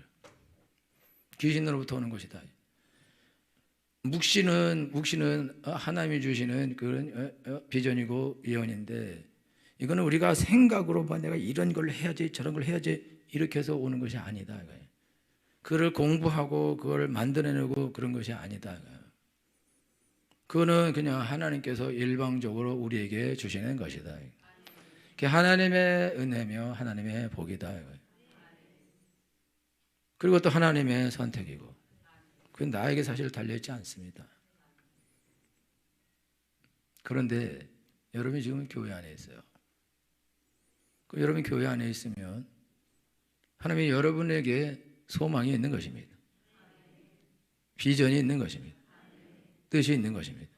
귀신으로부터 오는 것이다. 묵시는 하나님이 주시는 그런 비전이고 예언인데, 이거는 우리가 생각으로 내가 이런 걸 해야지 저런 걸 해야지 이렇게 해서 오는 것이 아니다. 그걸 공부하고 그걸 만들어내고 그런 것이 아니다. 그거는 그냥 하나님께서 일방적으로 우리에게 주시는 것이다. 그게 하나님의 은혜며 하나님의 복이다. 그리고 또 하나님의 선택이고, 그건 나에게 사실 달려있지 않습니다. 그런데 여러분이 지금 교회 안에 있어요. 여러분이 교회 안에 있으면 하나님이 여러분에게 소망이 있는 것입니다. 비전이 있는 것입니다. 뜻이 있는 것입니다.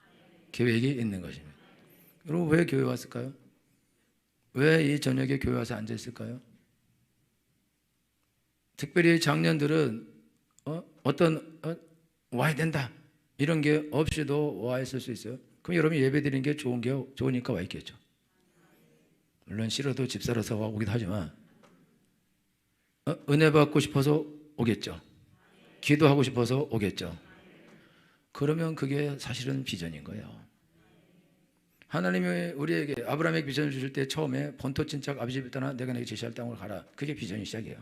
계획이 있는 것입니다. 여러분, 왜 교회 왔을까요? 왜 이 저녁에 교회 와서 앉아 있을까요? 특별히 장년들은 와야 된다 이런 게 없이도 와 있을 수 있어요. 그럼 여러분이 예배 드리는 게 좋으니까 와 있겠죠. 물론 싫어도 집 살아서 오기도 하지만 은혜 받고 싶어서 오겠죠. 기도하고 싶어서 오겠죠. 그러면 그게 사실은 비전인 거예요. 하나님이 우리에게 아브라함에게 비전을 주실 때 처음에 본토 친척 아버지 집을 떠나 내가 내게 제시할 땅으로 가라. 그게 비전이 시작이에요.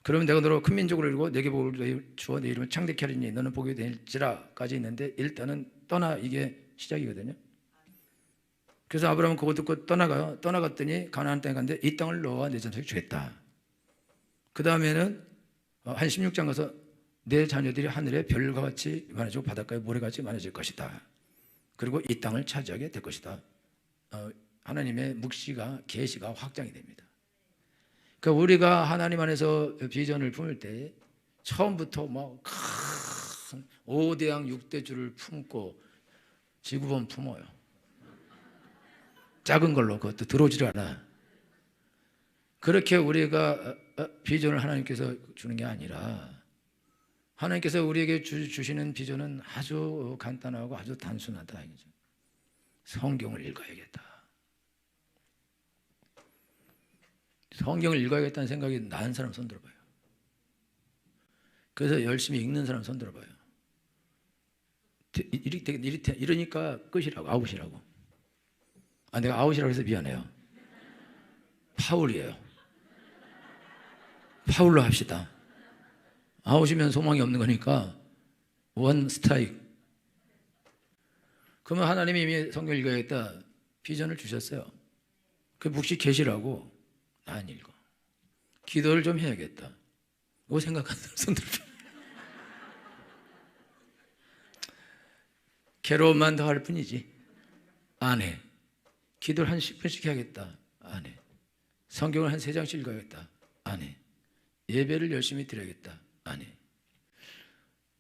그러면 내가 너로 큰 민족으로 이루고 내게 복을 주어 내 이름을 창대케 하리니 너는 복이 될지라까지 있는데, 일단은 떠나, 이게 시작이거든요. 그래서 아브라함은 그거 듣고 떠나가요. 떠나갔더니 가나안 땅에 갔는데 이 땅을 너와 내 자손에게 주겠다. 그 다음에는 한 16장 가서 내 자녀들이 하늘의 별과 같이 많아지고 바닷가의 모래같이 많아질 것이다. 그리고 이 땅을 차지하게 될 것이다. 하나님의 묵시가, 계시가 확장이 됩니다. 그러니까 우리가 하나님 안에서 비전을 품을 때 처음부터 큰 5대양 6대주를 품고 지구본 품어요. 작은 걸로 그것도 들어오지를 않아. 그렇게 우리가 비전을 하나님께서 주는 게 아니라, 하나님께서 우리에게 주시는 비전은 아주 간단하고 아주 단순하다. 성경을 읽어야겠다. 성경을 읽어야겠다는 생각이 나는 사람 손 들어봐요. 그래서 열심히 읽는 사람 손 들어봐요. 이러니까 끝이라고, 아웃이라고. 내가 아웃이라고 해서 미안해요. 파울이에요. 파울로 합시다. 아웃이면 소망이 없는 거니까 원 스트라이크. 그러면 하나님이 이미 성경 읽어야겠다 비전을 주셨어요. 그 묵시 계시라고. 난 읽어. 기도를 좀 해야겠다. 뭐 생각하는 손 들어. 괴로움만 더 할 뿐이지 안 해. 기도를 한 10분씩 해야겠다. 안 해. 성경을 한 3장씩 읽어야겠다. 안 해. 예배를 열심히 드려야겠다. 안 해.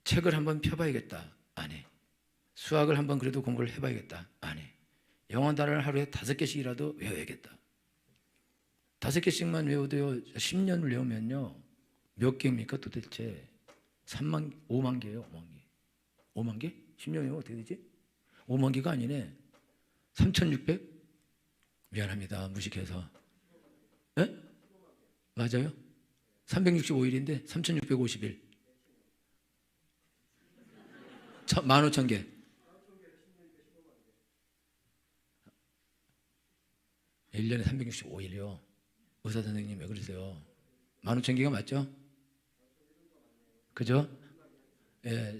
책을 한번 펴봐야겠다. 안 해. 수학을 한번 그래도 공부를 해봐야겠다. 안 해. 영어 단어를 하루에 5개씩이라도 외워야겠다. 5개씩만 외워도요, 10년을 외우면요, 몇 개입니까 도대체? 5만 개예요. 5만 개. 5만 개? 10년 외우면 어떻게 되지? 5만 개가 아니네. 3,600? 미안합니다. 무식해서. 예? 맞아요? 365일인데 3,650일. 15,000개. 1년에 365일이요. 의사 선생님 왜 그러세요? 15,000개가 맞죠? 그죠? 예,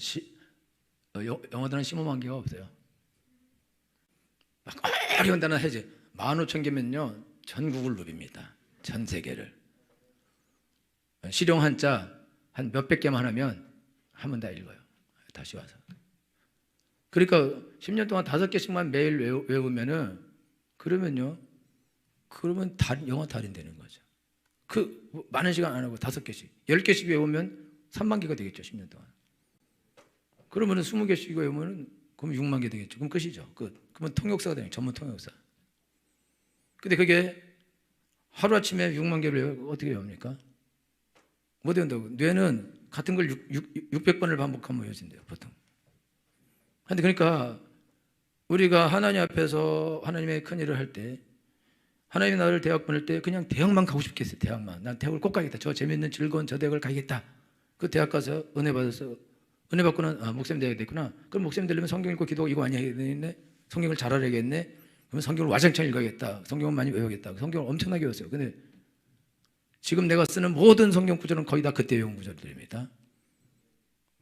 영어 단어 15만 개가 없어요. 막 어려운 단어 해지. 15,000개면요 전국을 누빕니다. 전 세계를. 실용 한자 한 몇백 개만 하면 한 번 다 읽어요. 다시 와서. 그러니까 10년 동안 5개씩만 매일 외우면은 그러면요, 그러면 영어 달인 되는 거죠. 많은 시간 안 하고 5개씩, 10개씩 외우면 3만 개가 되겠죠. 10년 동안. 그러면 20개씩 외우면 그럼 6만 개 되겠죠. 그럼 끝이죠. 끝. 그러면 통역사가 되는 전문 통역사. 근데 그게 하루아침에 6만 개를 어떻게 외웁니까? 못 외운다고. 뇌는 같은 걸 600번을 반복하면 외워진대요, 보통. 근데 그러니까 우리가 하나님 앞에서 하나님의 큰일을 할 때, 하나님이 나를 대학 보낼 때 그냥 대학만 가고 싶겠어요. 대학만. 난 대학을 꼭 가겠다. 저 재밌는 즐거운 저 대학을 가겠다. 그 대학 가서 은혜 받아서, 은혜 받고는 목사님 되어야 됐구나. 그럼 목사님 되려면 성경 읽고 기도하고 이거 많이 해야 되겠네. 성경을 잘 알아야겠네. 그러면 성경을 와장창 읽어야겠다. 성경을 많이 외워야겠다. 성경을 엄청나게 외웠어요. 근데 지금 내가 쓰는 모든 성경 구절은 거의 다 그때 외운 구절들입니다.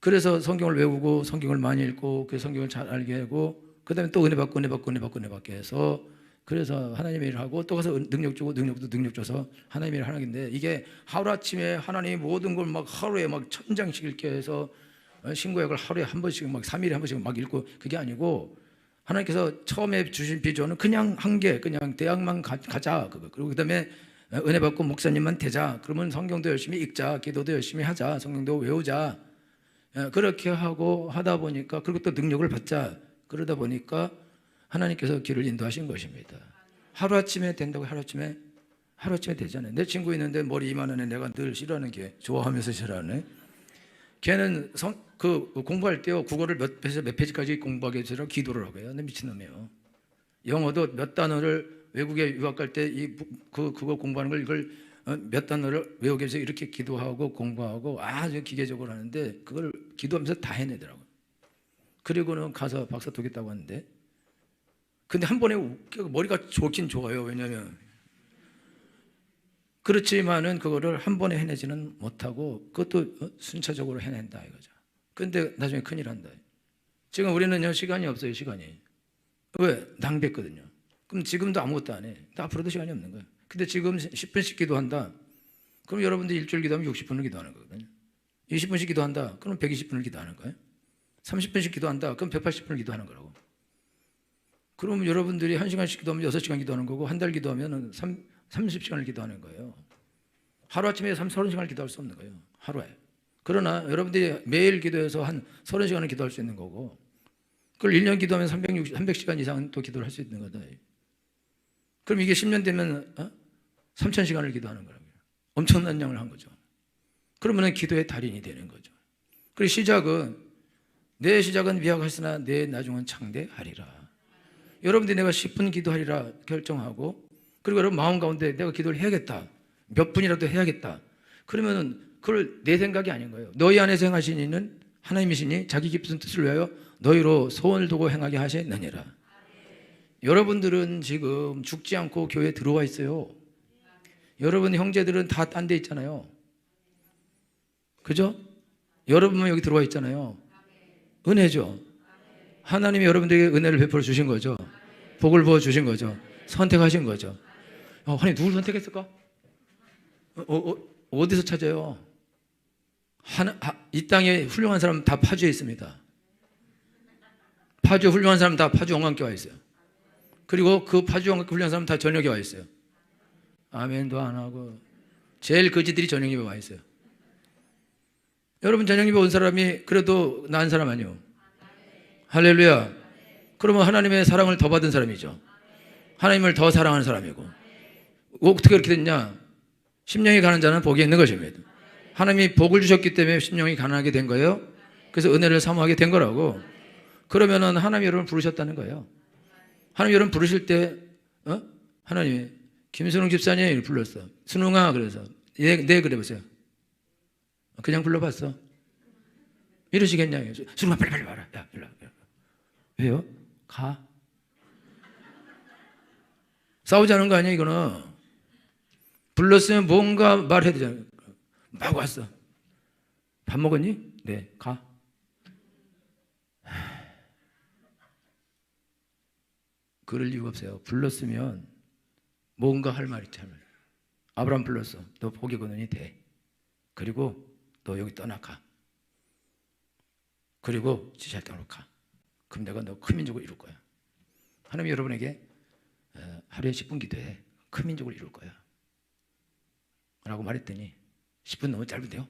그래서 성경을 외우고 성경을 많이 읽고 그 성경을 잘 알게 하고 그 다음에 또 은혜 받고 은혜 받고 은혜 받고 은혜 받게 해서, 그래서 하나님의 일을 하고 또 가서 능력 주고 능력도 능력 줘서 하나님의 일을 하는 건데, 이게 하루아침에 하나님이 모든 걸 막 하루에 막 1000장씩 읽게 해서 신구약을 하루에 한 번씩 막 3일에 한 번씩 막 읽고, 그게 아니고 하나님께서 처음에 주신 비전은 그냥 한 개, 그냥 대학만 가자. 그리고 그 다음에 은혜 받고 목사님만 되자. 그러면 성경도 열심히 읽자. 기도도 열심히 하자. 성경도 외우자. 그렇게 하고 하다 보니까, 그리고 또 능력을 받자. 그러다 보니까 하나님께서 길을 인도하신 것입니다. 하루아침에 된다고. 하루아침에 되잖아요. 내 친구 있는데 머리 이만한애, 내가 늘 싫어하는 게, 좋아하면서 싫어하네. 걔는 공부할 때요, 국어를 몇 페이지까지 공부하게 해서 기도를 하고요. 근데 미친놈이에요. 영어도 몇 단어를 외국에 유학 갈 때 그거 공부하는 걸, 이걸 몇 단어를 외우게 해서 이렇게 기도하고 공부하고 아주 기계적으로 하는데, 그걸 기도하면서 다 해내더라고요. 그리고는 가서 박사 두겠다고 하는데, 근데 한 번에 머리가 좋긴 좋아요. 왜냐하면 그렇지만은 그거를 한 번에 해내지는 못하고, 그것도 순차적으로 해낸다 이거죠. 근데 나중에 큰일 한다. 지금 우리는요, 시간이 없어요. 시간이. 왜? 낭비했거든요. 그럼 지금도 아무것도 안 해. 앞으로도 시간이 없는 거예요. 근데 지금 10분씩 기도한다. 그럼 여러분들 일주일 기도하면 60분을 기도하는 거거든요. 20분씩 기도한다. 그럼 120분을 기도하는 거예요. 30분씩 기도한다. 그럼 180분을 기도하는 거라고. 그럼 여러분들이 1시간씩 기도하면 6시간 기도하는 거고, 한 달 기도하면 30시간을 기도하는 거예요. 하루아침에 30시간을 기도할 수 없는 거예요. 하루에. 그러나 여러분들이 매일 기도해서 한 30시간을 기도할 수 있는 거고, 그걸 1년 기도하면 300시간 이상은 또 기도를 할 수 있는 거다. 그럼 이게 10년 되면 3000시간을 기도하는 거라고요. 엄청난 양을 한 거죠. 그러면 기도의 달인이 되는 거죠. 그리고 내 시작은 미약하으나 내 나중은 창대하리라. 여러분들이 내가 10분 기도하리라 결정하고, 그리고 여러분 마음 가운데 내가 기도를 해야겠다, 몇 분이라도 해야겠다, 그러면 그걸 내 생각이 아닌 거예요. 너희 안에서 행하신 이는 하나님이시니 자기 깊은 뜻을 위하여 너희로 소원을 두고 행하게 하시느니라. 여러분들은 지금 죽지 않고 교회에 들어와 있어요. 여러분 형제들은 다 딴 데 있잖아요. 그죠? 여러분만 여기 들어와 있잖아요. 은혜죠. 하나님이 여러분들에게 은혜를 베풀어 주신 거죠. 복을 부어 주신 거죠. 선택하신 거죠. 하나님 누굴 선택했을까? 어디서 찾아요? 이 땅에 훌륭한 사람 다 파주에 있습니다. 파주 훌륭한 사람 다 파주 영광교회 와 있어요. 그리고 그 파주왕 훈련 사람 다 저녁에 와 있어요. 아멘도 안 하고 제일 거지들이 저녁에 와 있어요. 여러분 저녁에 온 사람이 그래도 나은 사람 아니에요? 할렐루야. 그러면 하나님의 사랑을 더 받은 사람이죠. 하나님을 더 사랑하는 사람이고. 어떻게 그렇게 됐냐? 심령이 가는 자는 복이 있는 것입니다. 하나님이 복을 주셨기 때문에 심령이 가난하게 된 거예요. 그래서 은혜를 사모하게 된 거라고. 그러면은 하나님 여러분 부르셨다는 거예요. 하나님 여러분 부르실 때 하나님이 김순웅 집사님 불렀어. 순웅아 그래서 네 그래 보세요. 그냥 불러봤어. 이러시겠냐? 순웅아 빨리 와라. 야 일로 와. 왜요? 가. 싸우자는 거 아니야 이거는. 불렀으면 뭔가 말해야 되잖아. 막 왔어. 밥 먹었니? 네. 가. 그럴 이유가 없어요. 불렀으면 뭔가 할 말이 있잖아요. 아브라함 불렀어. 너 복이 거느니 돼. 그리고 너 여기 떠나가. 그리고 지시할 땅으로 가. 그럼 내가 너 큰 민족을 이룰 거야. 하나님 여러분에게 하루에 10분 기도해. 큰 민족을 이룰 거야. 라고 말했더니 10분 너무 짧은데요?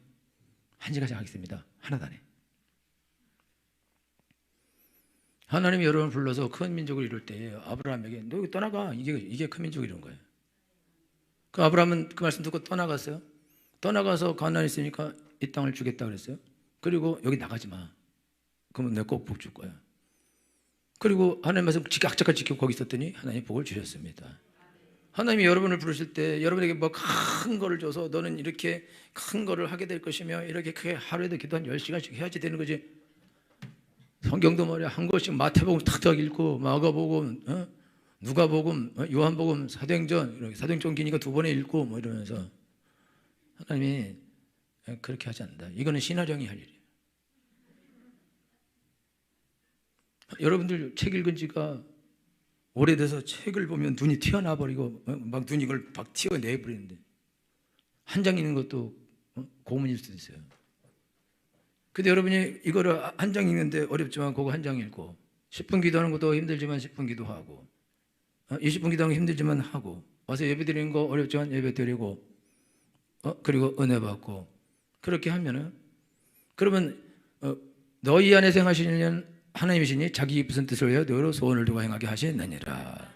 1시간 하겠습니다. 하나도 안 해. 하나님이 여러분을 불러서 큰 민족을 이룰 때 아브라함에게 너 여기 떠나가. 이게 큰 민족을 이룬 거예요. 그 아브라함은 그 말씀 듣고 떠나갔어요. 떠나가서 가나안에 있으니까 이 땅을 주겠다 그랬어요. 그리고 여기 나가지 마. 그러면 내가 꼭 복 줄 거야. 그리고 하나님 말씀 악착같이 지키고 거기 있었더니 하나님이 복을 주셨습니다. 하나님이 여러분을 부르실 때 여러분에게 뭐 큰 거를 줘서 너는 이렇게 큰 거를 하게 될 것이며 이렇게 크게 하루에도 기도 한 10시간씩 해야지 되는 거지. 성경도 말이야 한 권씩 마태복음 탁탁 읽고 마가복음, 누가복음, 요한복음, 사도행전 이렇게 사도행전 기니까 2번에 읽고 뭐 이러면서 하나님이 그렇게 하지 않는다. 이거는 신하령이 할 일이에요. 여러분들 책 읽은 지가 오래돼서 책을 보면 눈이 튀어나와 버리고 막 눈이 이걸 막 튀어내 버리는데 한 장 읽는 것도 고문일 수도 있어요. 근데 여러분이 이거를 한 장 읽는데 어렵지만 그거 한 장 읽고 10분 기도하는 것도 힘들지만 10분 기도하고 20분 기도하는 거 힘들지만 하고 와서 예배 드리는 거 어렵지만 예배 드리고 그리고 은혜 받고 그렇게 하면은 그러면 너희 안에 행하시는 하나님이시니 자기 무슨 뜻을 위하여 너로 소원을 두고 행하게 하시느니라.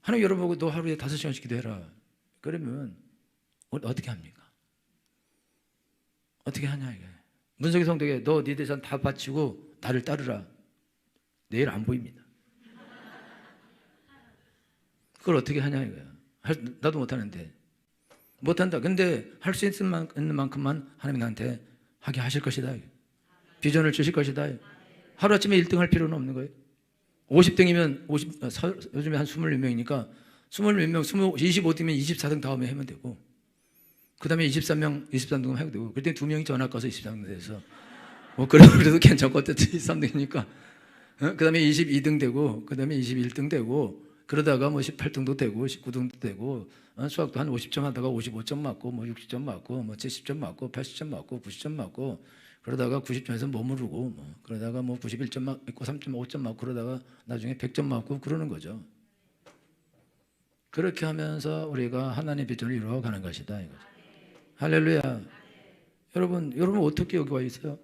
하나님 여러분 보고 너 하루에 5시간씩 기도해라. 그러면 어떻게 합니까? 어떻게 하냐 이게. 문석희 성도에게 너 네 대산 다 바치고 나를 따르라. 내일 안 보입니다. 그걸 어떻게 하냐 이거야. 나도 못하는데. 못한다. 근데 할 수 있는 만큼만 하나님이 나한테 하게 하실 것이다. 비전을 주실 것이다. 하루아침에 1등 할 필요는 없는 거예요. 50등이면 요즘에 한 20몇 명이니까 20몇 명, 25등이면 24등 다음에 하면 되고 그 다음에 23등 해도 되고 그때 2명이 전학 가서 23등 돼서 뭐 그래도 괜찮고 어쨌든 23등이니까 그 다음에 22등 되고 그 다음에 21등 되고 그러다가 뭐 18등도 되고 19등도 되고 수학도 한 50점 하다가 55점 맞고 뭐 60점 맞고 뭐 70점 맞고 80점 맞고 90점 맞고 그러다가 90점에서 머무르고 뭐 그러다가 뭐 91점 맞고 3.5점 맞고 그러다가 나중에 100점 맞고 그러는 거죠. 그렇게 하면서 우리가 하나님의 비전을 이루어가는 것이다 이거죠. 할렐루야. 여러분 어떻게 여기 와 있어요?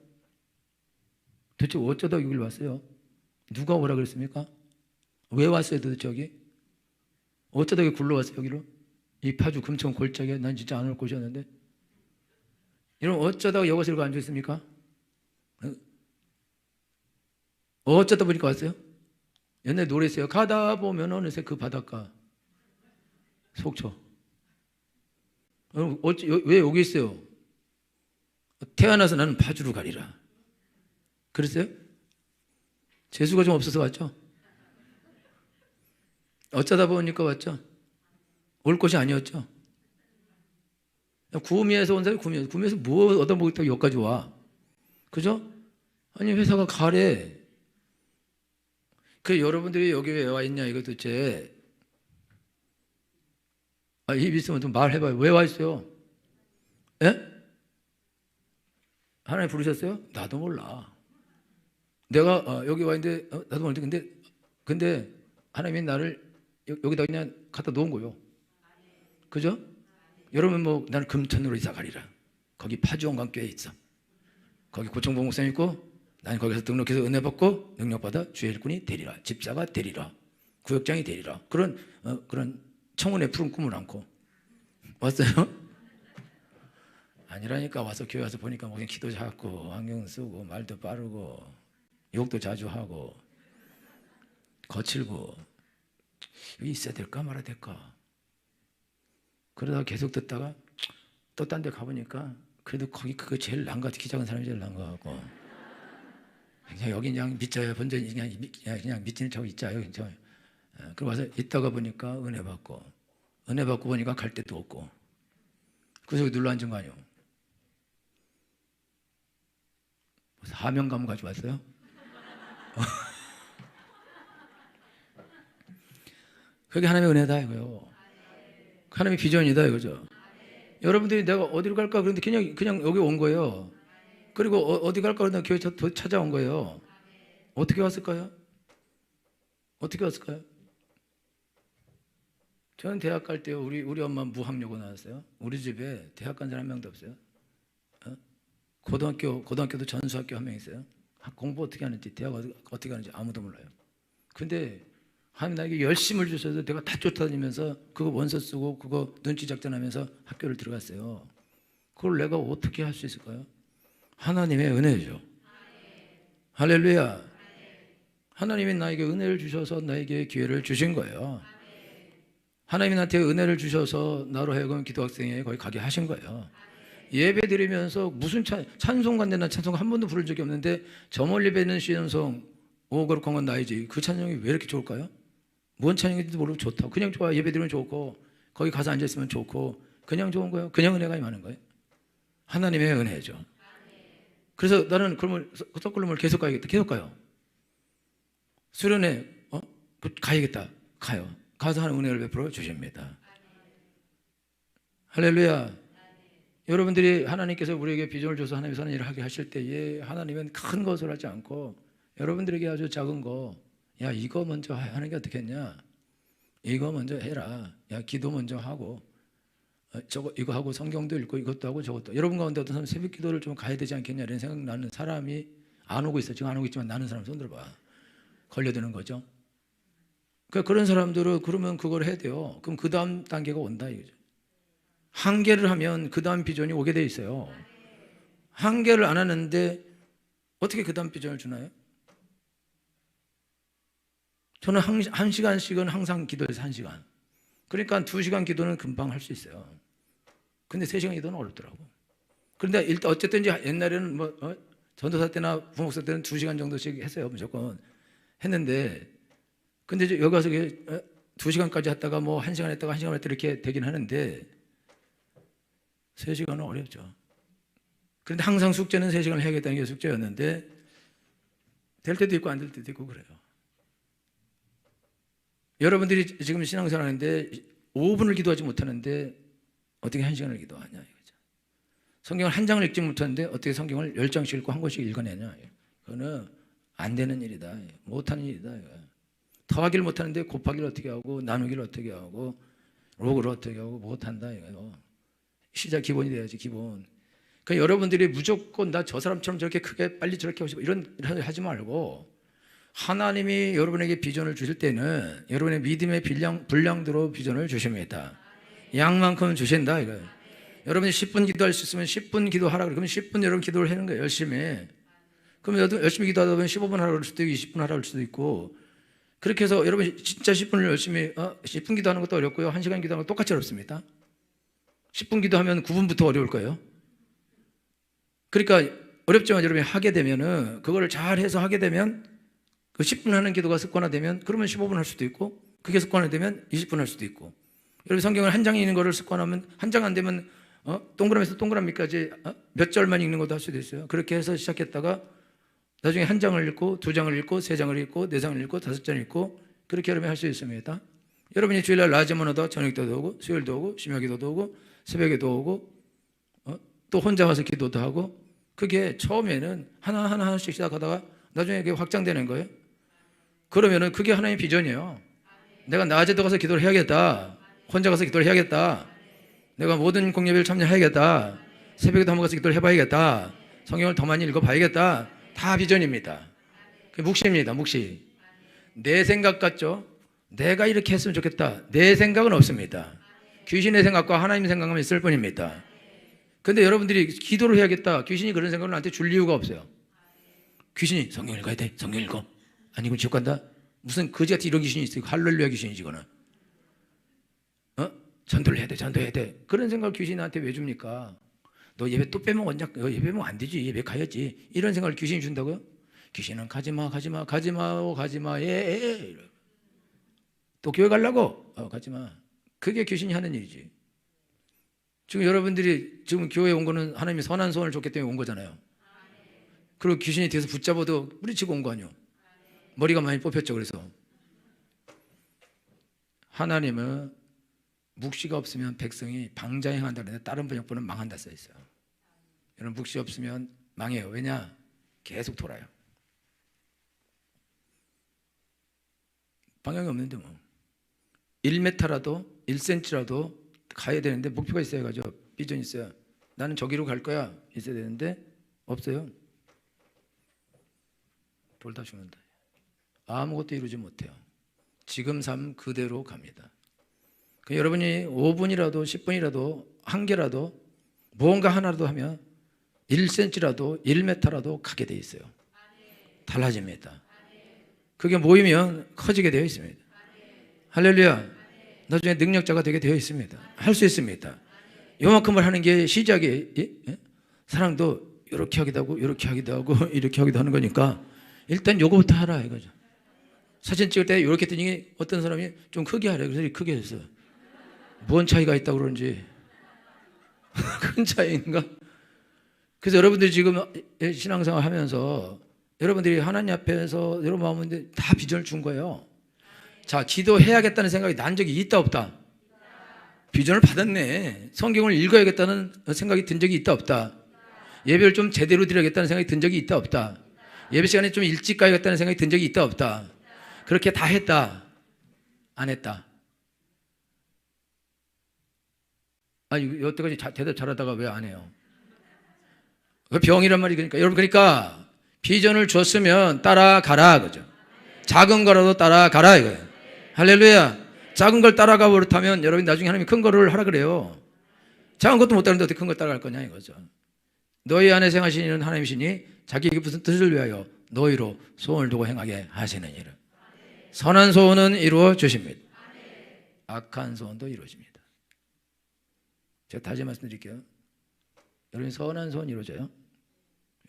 도대체 어쩌다 여기를 왔어요? 누가 오라 그랬습니까? 왜 왔어요 도대체 여기? 어쩌다 여기 굴러왔어요 여기로? 이 파주 금천 골짜기에 난 진짜 안 올 곳이었는데 여러분 어쩌다가 여기서 이렇게 앉아있습니까? 어쩌다 보니까 왔어요? 옛날에 노래했어요. 가다 보면 어느새 그 바닷가 속초. 여러분 왜 여기 있어요? 태어나서 나는 파주로 가리라. 그랬어요? 재수가 좀 없어서 왔죠? 어쩌다 보니까 왔죠? 올 곳이 아니었죠? 구미에서 온 사람이 구미에서 뭐 얻어먹겠다고 여기까지 와? 그죠? 아니 회사가 가래. 그 여러분들이 여기 왜 와 있냐 이거 도대체 입 있으면 좀 말해봐요. 왜 와 있어요? 예? 하나님 부르셨어요? 나도 몰라. 내가 여기 와 있는데 나도 모르는데 근데 하나님이 나를 여기다 그냥 갖다 놓은 거요. 그죠? 여러분 뭐 나는 금천으로 이사 가리라. 거기 파주원광교회 있어. 거기 고청봉 목사님 있고 나는 거기서 등록해서 은혜 받고 능력받아 주의 일꾼이 되리라. 집사가 되리라. 구역장이 되리라. 그런 청운의 푸른 꿈을 안고 왔어요? 아니라니까. 와서 교회 와서 보니까 뭐 기도 작고 안경 쓰고 말도 빠르고 욕도 자주 하고 거칠고 여기 있어야 될까 말아야 될까. 그러다가 계속 듣다가 또 딴 데 가보니까 그래도 거기 그거 제일 난 것 같아. 키 작은 사람이 제일 난 것 같고 그냥 여기 그냥 믿자요. 본전이 그냥 믿지는 척 있자요. 그리고 와서 있다가 보니까 은혜 받고 보니까 갈 데도 없고 그래서 눌러 앉은 거 아니에요. 사명감 가지고 왔어요? 그게 하나님의 은혜다 이거요. 하나님의 비전이다 이거죠. 여러분들이 내가 어디로 갈까 그런데 그냥 여기 온 거예요. 그리고 어디 갈까 그런데 교회 찾아온 거예요. 어떻게 왔을까요? 저는 대학 갈 때 우리 엄마 무학여고 나왔어요. 우리 집에 대학 간 사람 한 명도 없어요. 고등학교도 전수학교 한 명 있어요. 공부 어떻게 하는지 대학 어떻게 하는지 아무도 몰라요. 근데 하나님 나에게 열심을 주셔서 내가 다 쫓아다니면서 그거 원서 쓰고 그거 눈치 작전하면서 학교를 들어갔어요. 그걸 내가 어떻게 할 수 있을까요? 하나님의 은혜죠. 할렐루야. 하나님이 나에게 은혜를 주셔서 나에게 기회를 주신 거예요. 하나님이 나한테 은혜를 주셔서 나로 하여금 기도학생회 거기 가게 하신 거예요. 예배 드리면서 무슨 찬송 간데 난 찬송 한 번도 부른 적이 없는데 저 멀리 뵈는 시연성 오거룩한 건 나이지. 그 찬송이 왜 이렇게 좋을까요? 뭔 찬송인지도 모르고 좋다고. 그냥 좋아. 예배 드리면 좋고 거기 가서 앉아있으면 좋고 그냥 좋은 거예요. 그냥 은혜가 임하는 거예요. 하나님의 은혜죠. 그래서 나는 그러면 서클룸을 계속 가야겠다. 계속 가요. 수련회 가야겠다. 가요. 가서 하는 은혜를 베풀어 주십니다. 할렐루야. 여러분들이 하나님께서 우리에게 비전을 줘서 하나님이 사는 일을 하게 하실 때에 하나님은 큰 것을 하지 않고 여러분들에게 아주 작은 거, 야 이거 먼저 하는 게 어떻겠냐, 이거 먼저 해라, 야 기도 먼저 하고 이거 하고 성경도 읽고 이것도 하고 저것도. 여러분 가운데 어떤 사람 새벽 기도를 좀 가야 되지 않겠냐 이런 생각 나는 사람이 안 오고 있어. 지금 안 오고 있지만 나는 사람 손 들어봐. 걸려드는 거죠. 그러니까 그런 사람들은 그러면 그걸 해야 돼요. 그럼 그 다음 단계가 온다 이거죠. 한계를 하면 그 다음 비전이 오게 돼 있어요. 한계를 안 하는데 어떻게 그 다음 비전을 주나요? 저는 한 시간씩은 항상 기도해서 1시간. 그러니까 2시간 기도는 금방 할 수 있어요. 근데 3시간 기도는 어렵더라고. 그런데 일단 어쨌든 옛날에는 전도사 때나 부목사 때는 2시간 정도씩 했어요. 무조건 했는데, 근데 여기 가서 2시간까지 했다가 1시간 했다가 1시간 했다가 이렇게 되긴 하는데 3시간은 어렵죠. 그런데 항상 숙제는 3시간을 해야겠다는 게 숙제였는데 될 때도 있고 안 될 때도 있고 그래요. 여러분들이 지금 신앙생활 하는데 5분을 기도하지 못하는데 어떻게 1시간을 기도하냐 이거죠. 성경을 한 장을 읽지 못하는데 어떻게 성경을 10장씩 읽고 한 권씩 읽어내냐. 그거는 안 되는 일이다. 못하는 일이다. 더하기를 못하는데 곱하기를 어떻게 하고 나누기를 어떻게 하고 로그를 어떻게 하고 못한다 이거요. 시작 기본이 돼야지 기본. 그러니까 여러분들이 무조건 나 저 사람처럼 저렇게 크게 빨리 저렇게 하고 싶어 이런 하지 말고 하나님이 여러분에게 비전을 주실 때는 여러분의 믿음의 분량대로 비전을 주십니다. 양만큼 주신다 이거예요. 여러분이 10분 기도할 수 있으면 10분 기도하라 그러면 10분 여러분 기도를 하는 거예요. 열심히. 그럼 열심히 기도하다 보면 15분 하라 그럴 수도 있고 20분 하라 그럴 수도 있고 그렇게 해서 여러분이 진짜 10분을 열심히 10분 기도하는 것도 어렵고요. 1시간 기도하는 것도 똑같이 어렵습니다. 10분 기도하면 9분부터 어려울 거예요. 그러니까 어렵지만 여러분이 하게 되면은 그거를 잘해서 하게 되면 그 10분 하는 기도가 습관화되면 그러면 15분 할 수도 있고 그게 습관화되면 20분 할 수도 있고 여러분 성경을 한 장에 있는 거를 습관하면 한 장 안 되면 동그라미에서 동그라미까지 몇 절만 읽는 것도 할 수도 있어요. 그렇게 해서 시작했다가 나중에 한 장을 읽고 2장을 읽고 3장을 읽고 4장을 읽고 5장을 읽고 그렇게 여러분이 할 수 있습니다. 여러분이 주일날 낮에만 오다 저녁때도 오고 수요일도 오고 심야기도도 오고 새벽에도 오고 또 혼자 와서 기도도 하고 그게 처음에는 하나씩 시작하다가 나중에 그게 확장되는 거예요. 그러면은 그게 하나님의 비전이에요. 내가 낮에도 가서 기도를 해야겠다. 혼자 가서 기도를 해야겠다. 내가 모든 공예배를 참여해야겠다. 새벽에도 한번 가서 기도를 해봐야겠다. 성경을 더 많이 읽어봐야겠다. 다 비전입니다. 그게 묵시입니다. 묵시. 내 생각 같죠? 내가 이렇게 했으면 좋겠다. 내 생각은 없습니다. 귀신의 생각과 하나님의 생각만 있을 뿐입니다. 근데 여러분들이 기도를 해야겠다. 귀신이 그런 생각을 나한테 줄 이유가 없어요. 귀신이 성경 읽어야 돼. 성경 읽어. 아니면 지옥 간다. 무슨 거지같이 이런 귀신이 있어요. 할렐루야 귀신이지 이거는. 전도를 해야 돼. 전도해야 돼. 그런 생각을 귀신이 나한테 왜 줍니까? 너 예배 또 빼먹었냐? 너 예배 빼먹으면 안 되지. 예배 가야지. 이런 생각을 귀신이 준다고요? 귀신은 가지마 가지마 가지마 가지마 예. 또 교회 가려고? 가지마. 그게 귀신이 하는 일이지. 지금 여러분들이 지금 교회에 온 거는 하나님이 선한 소원을 줬기 때문에 온 거잖아요. 그리고 귀신이 뒤에서 붙잡아도 뿌리치고 온 거 아니에요. 머리가 많이 뽑혔죠. 그래서 하나님은 묵시가 없으면 백성이 방자행한다 그러는데 다른 번역본은 망한다 써 있어요. 여러분 묵시 없으면 망해요. 왜냐? 계속 돌아요. 방향이 없는데 뭐 1m라도 1cm라도 가야 되는데 목표가 있어야 가죠. 비전이 있어야. 나는 저기로 갈 거야 있어야 되는데 없어요. 돌다 죽는다. 아무것도 이루지 못해요. 지금 삶 그대로 갑니다. 여러분이 5분이라도 10분이라도 한 개라도 무언가 하나라도 하면 1cm라도 1m라도 가게 돼 있어요. 달라집니다. 그게 모이면 커지게 되어 있습니다. 할렐루야. 나중에 능력자가 되게 되어 있습니다. 할 수 있습니다. 요만큼을 하는 게 시작이 사랑도 이렇게 하기도 하고 이렇게 하기도 하고 이렇게 하기도 하는 거니까 일단 요거부터 하라 이거죠. 사진 찍을 때 이렇게 했더니 어떤 사람이 좀 크게 하래. 그래서 크게 했어. 뭔 차이가 있다고 그러는지. 큰 차이인가? 그래서 여러분들이 지금 신앙생활 하면서 여러분들이 하나님 앞에서 여러분 마음인데 다 비전을 준 거예요. 자, 기도해야겠다는 생각이 난 적이 있다 없다? 비전을 받았네. 성경을 읽어야겠다는 생각이 든 적이 있다 없다? 예배를 좀 제대로 드려야겠다는 생각이 든 적이 있다 없다? 예배 시간에 좀 일찍 가야겠다는 생각이 든 적이 있다 없다? 그렇게 다 했다? 안 했다? 아니 여태까지 대답 잘하다가 왜 안 해요? 그 병이란 말이 그러니까 여러분 그러니까 비전을 줬으면 따라가라 그죠? 작은 거라도 따라가라 이거예요. 할렐루야. 작은 걸 따라가 버릇하면 여러분 나중에 하나님이 큰 거를 하라 그래요. 작은 것도 못 따르는데 어떻게 큰 걸 따라갈 거냐 이거죠. 너희 안에 생하시는 하나님이시니 자기에게 무슨 뜻을 위하여 너희로 소원을 두고 행하게 하시는 일을. 선한 소원은 이루어 주십니다. 악한 소원도 이루어집니다. 제가 다시 말씀드릴게요. 여러분 선한 소원 이루어져요?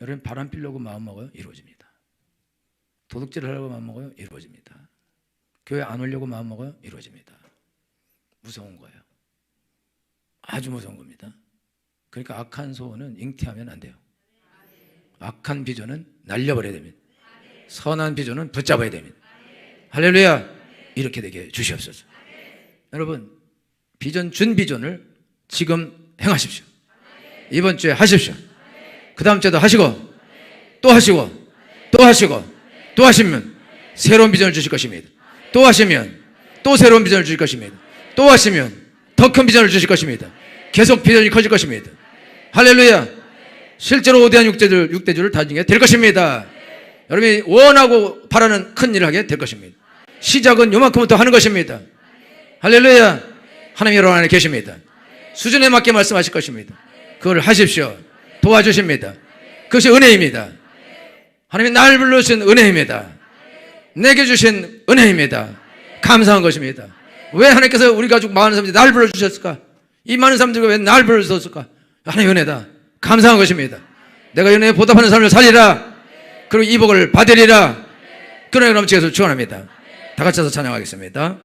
여러분 바람 피려고 마음 먹어요? 이루어집니다. 도둑질을 하려고 마음 먹어요? 이루어집니다. 교회 안 오려고 마음 먹어요? 이루어집니다. 무서운 거예요. 아주 무서운 겁니다. 그러니까 악한 소원은 잉태하면 안 돼요. 악한 비전은 날려버려야 됩니다. 선한 비전은 붙잡아야 됩니다. 할렐루야. 이렇게 되게 주시옵소서. 여러분 비전 준 비전을 지금 행하십시오. 이번 주에 하십시오. 그 다음 주에도 하시고 또 하시고 또 하시고 또 하시면 새로운 비전을 주실 것입니다. 또 하시면 또 새로운 비전을 주실 것입니다. 또 하시면 더 큰 비전을 주실 것입니다. 계속 비전이 커질 것입니다. 할렐루야. 실제로 오대한 육대주를 다지게 될 것입니다. 여러분이 원하고 바라는 큰 일을 하게 될 것입니다. 시작은 요만큼부터 하는 것입니다. 할렐루야. 하나님 여러분 안에 계십니다. 수준에 맞게 말씀하실 것입니다. 그걸 하십시오. 도와주십니다. 그것이 은혜입니다. 하나님이 날 불러주신 은혜입니다. 내게 주신 은혜입니다. 감사한 것입니다. 왜 하나님께서 우리 가족 많은 사람들이 날 불러주셨을까? 이 많은 사람들이 왜 날 불러주셨을까? 하나님의 은혜다. 감사한 것입니다. 내가 은혜에 보답하는 삶을 살리라. 그리고 이 복을 받으리라. 그러나 넘치게 해서 축원합니다. 다 같이 해서 찬양하겠습니다.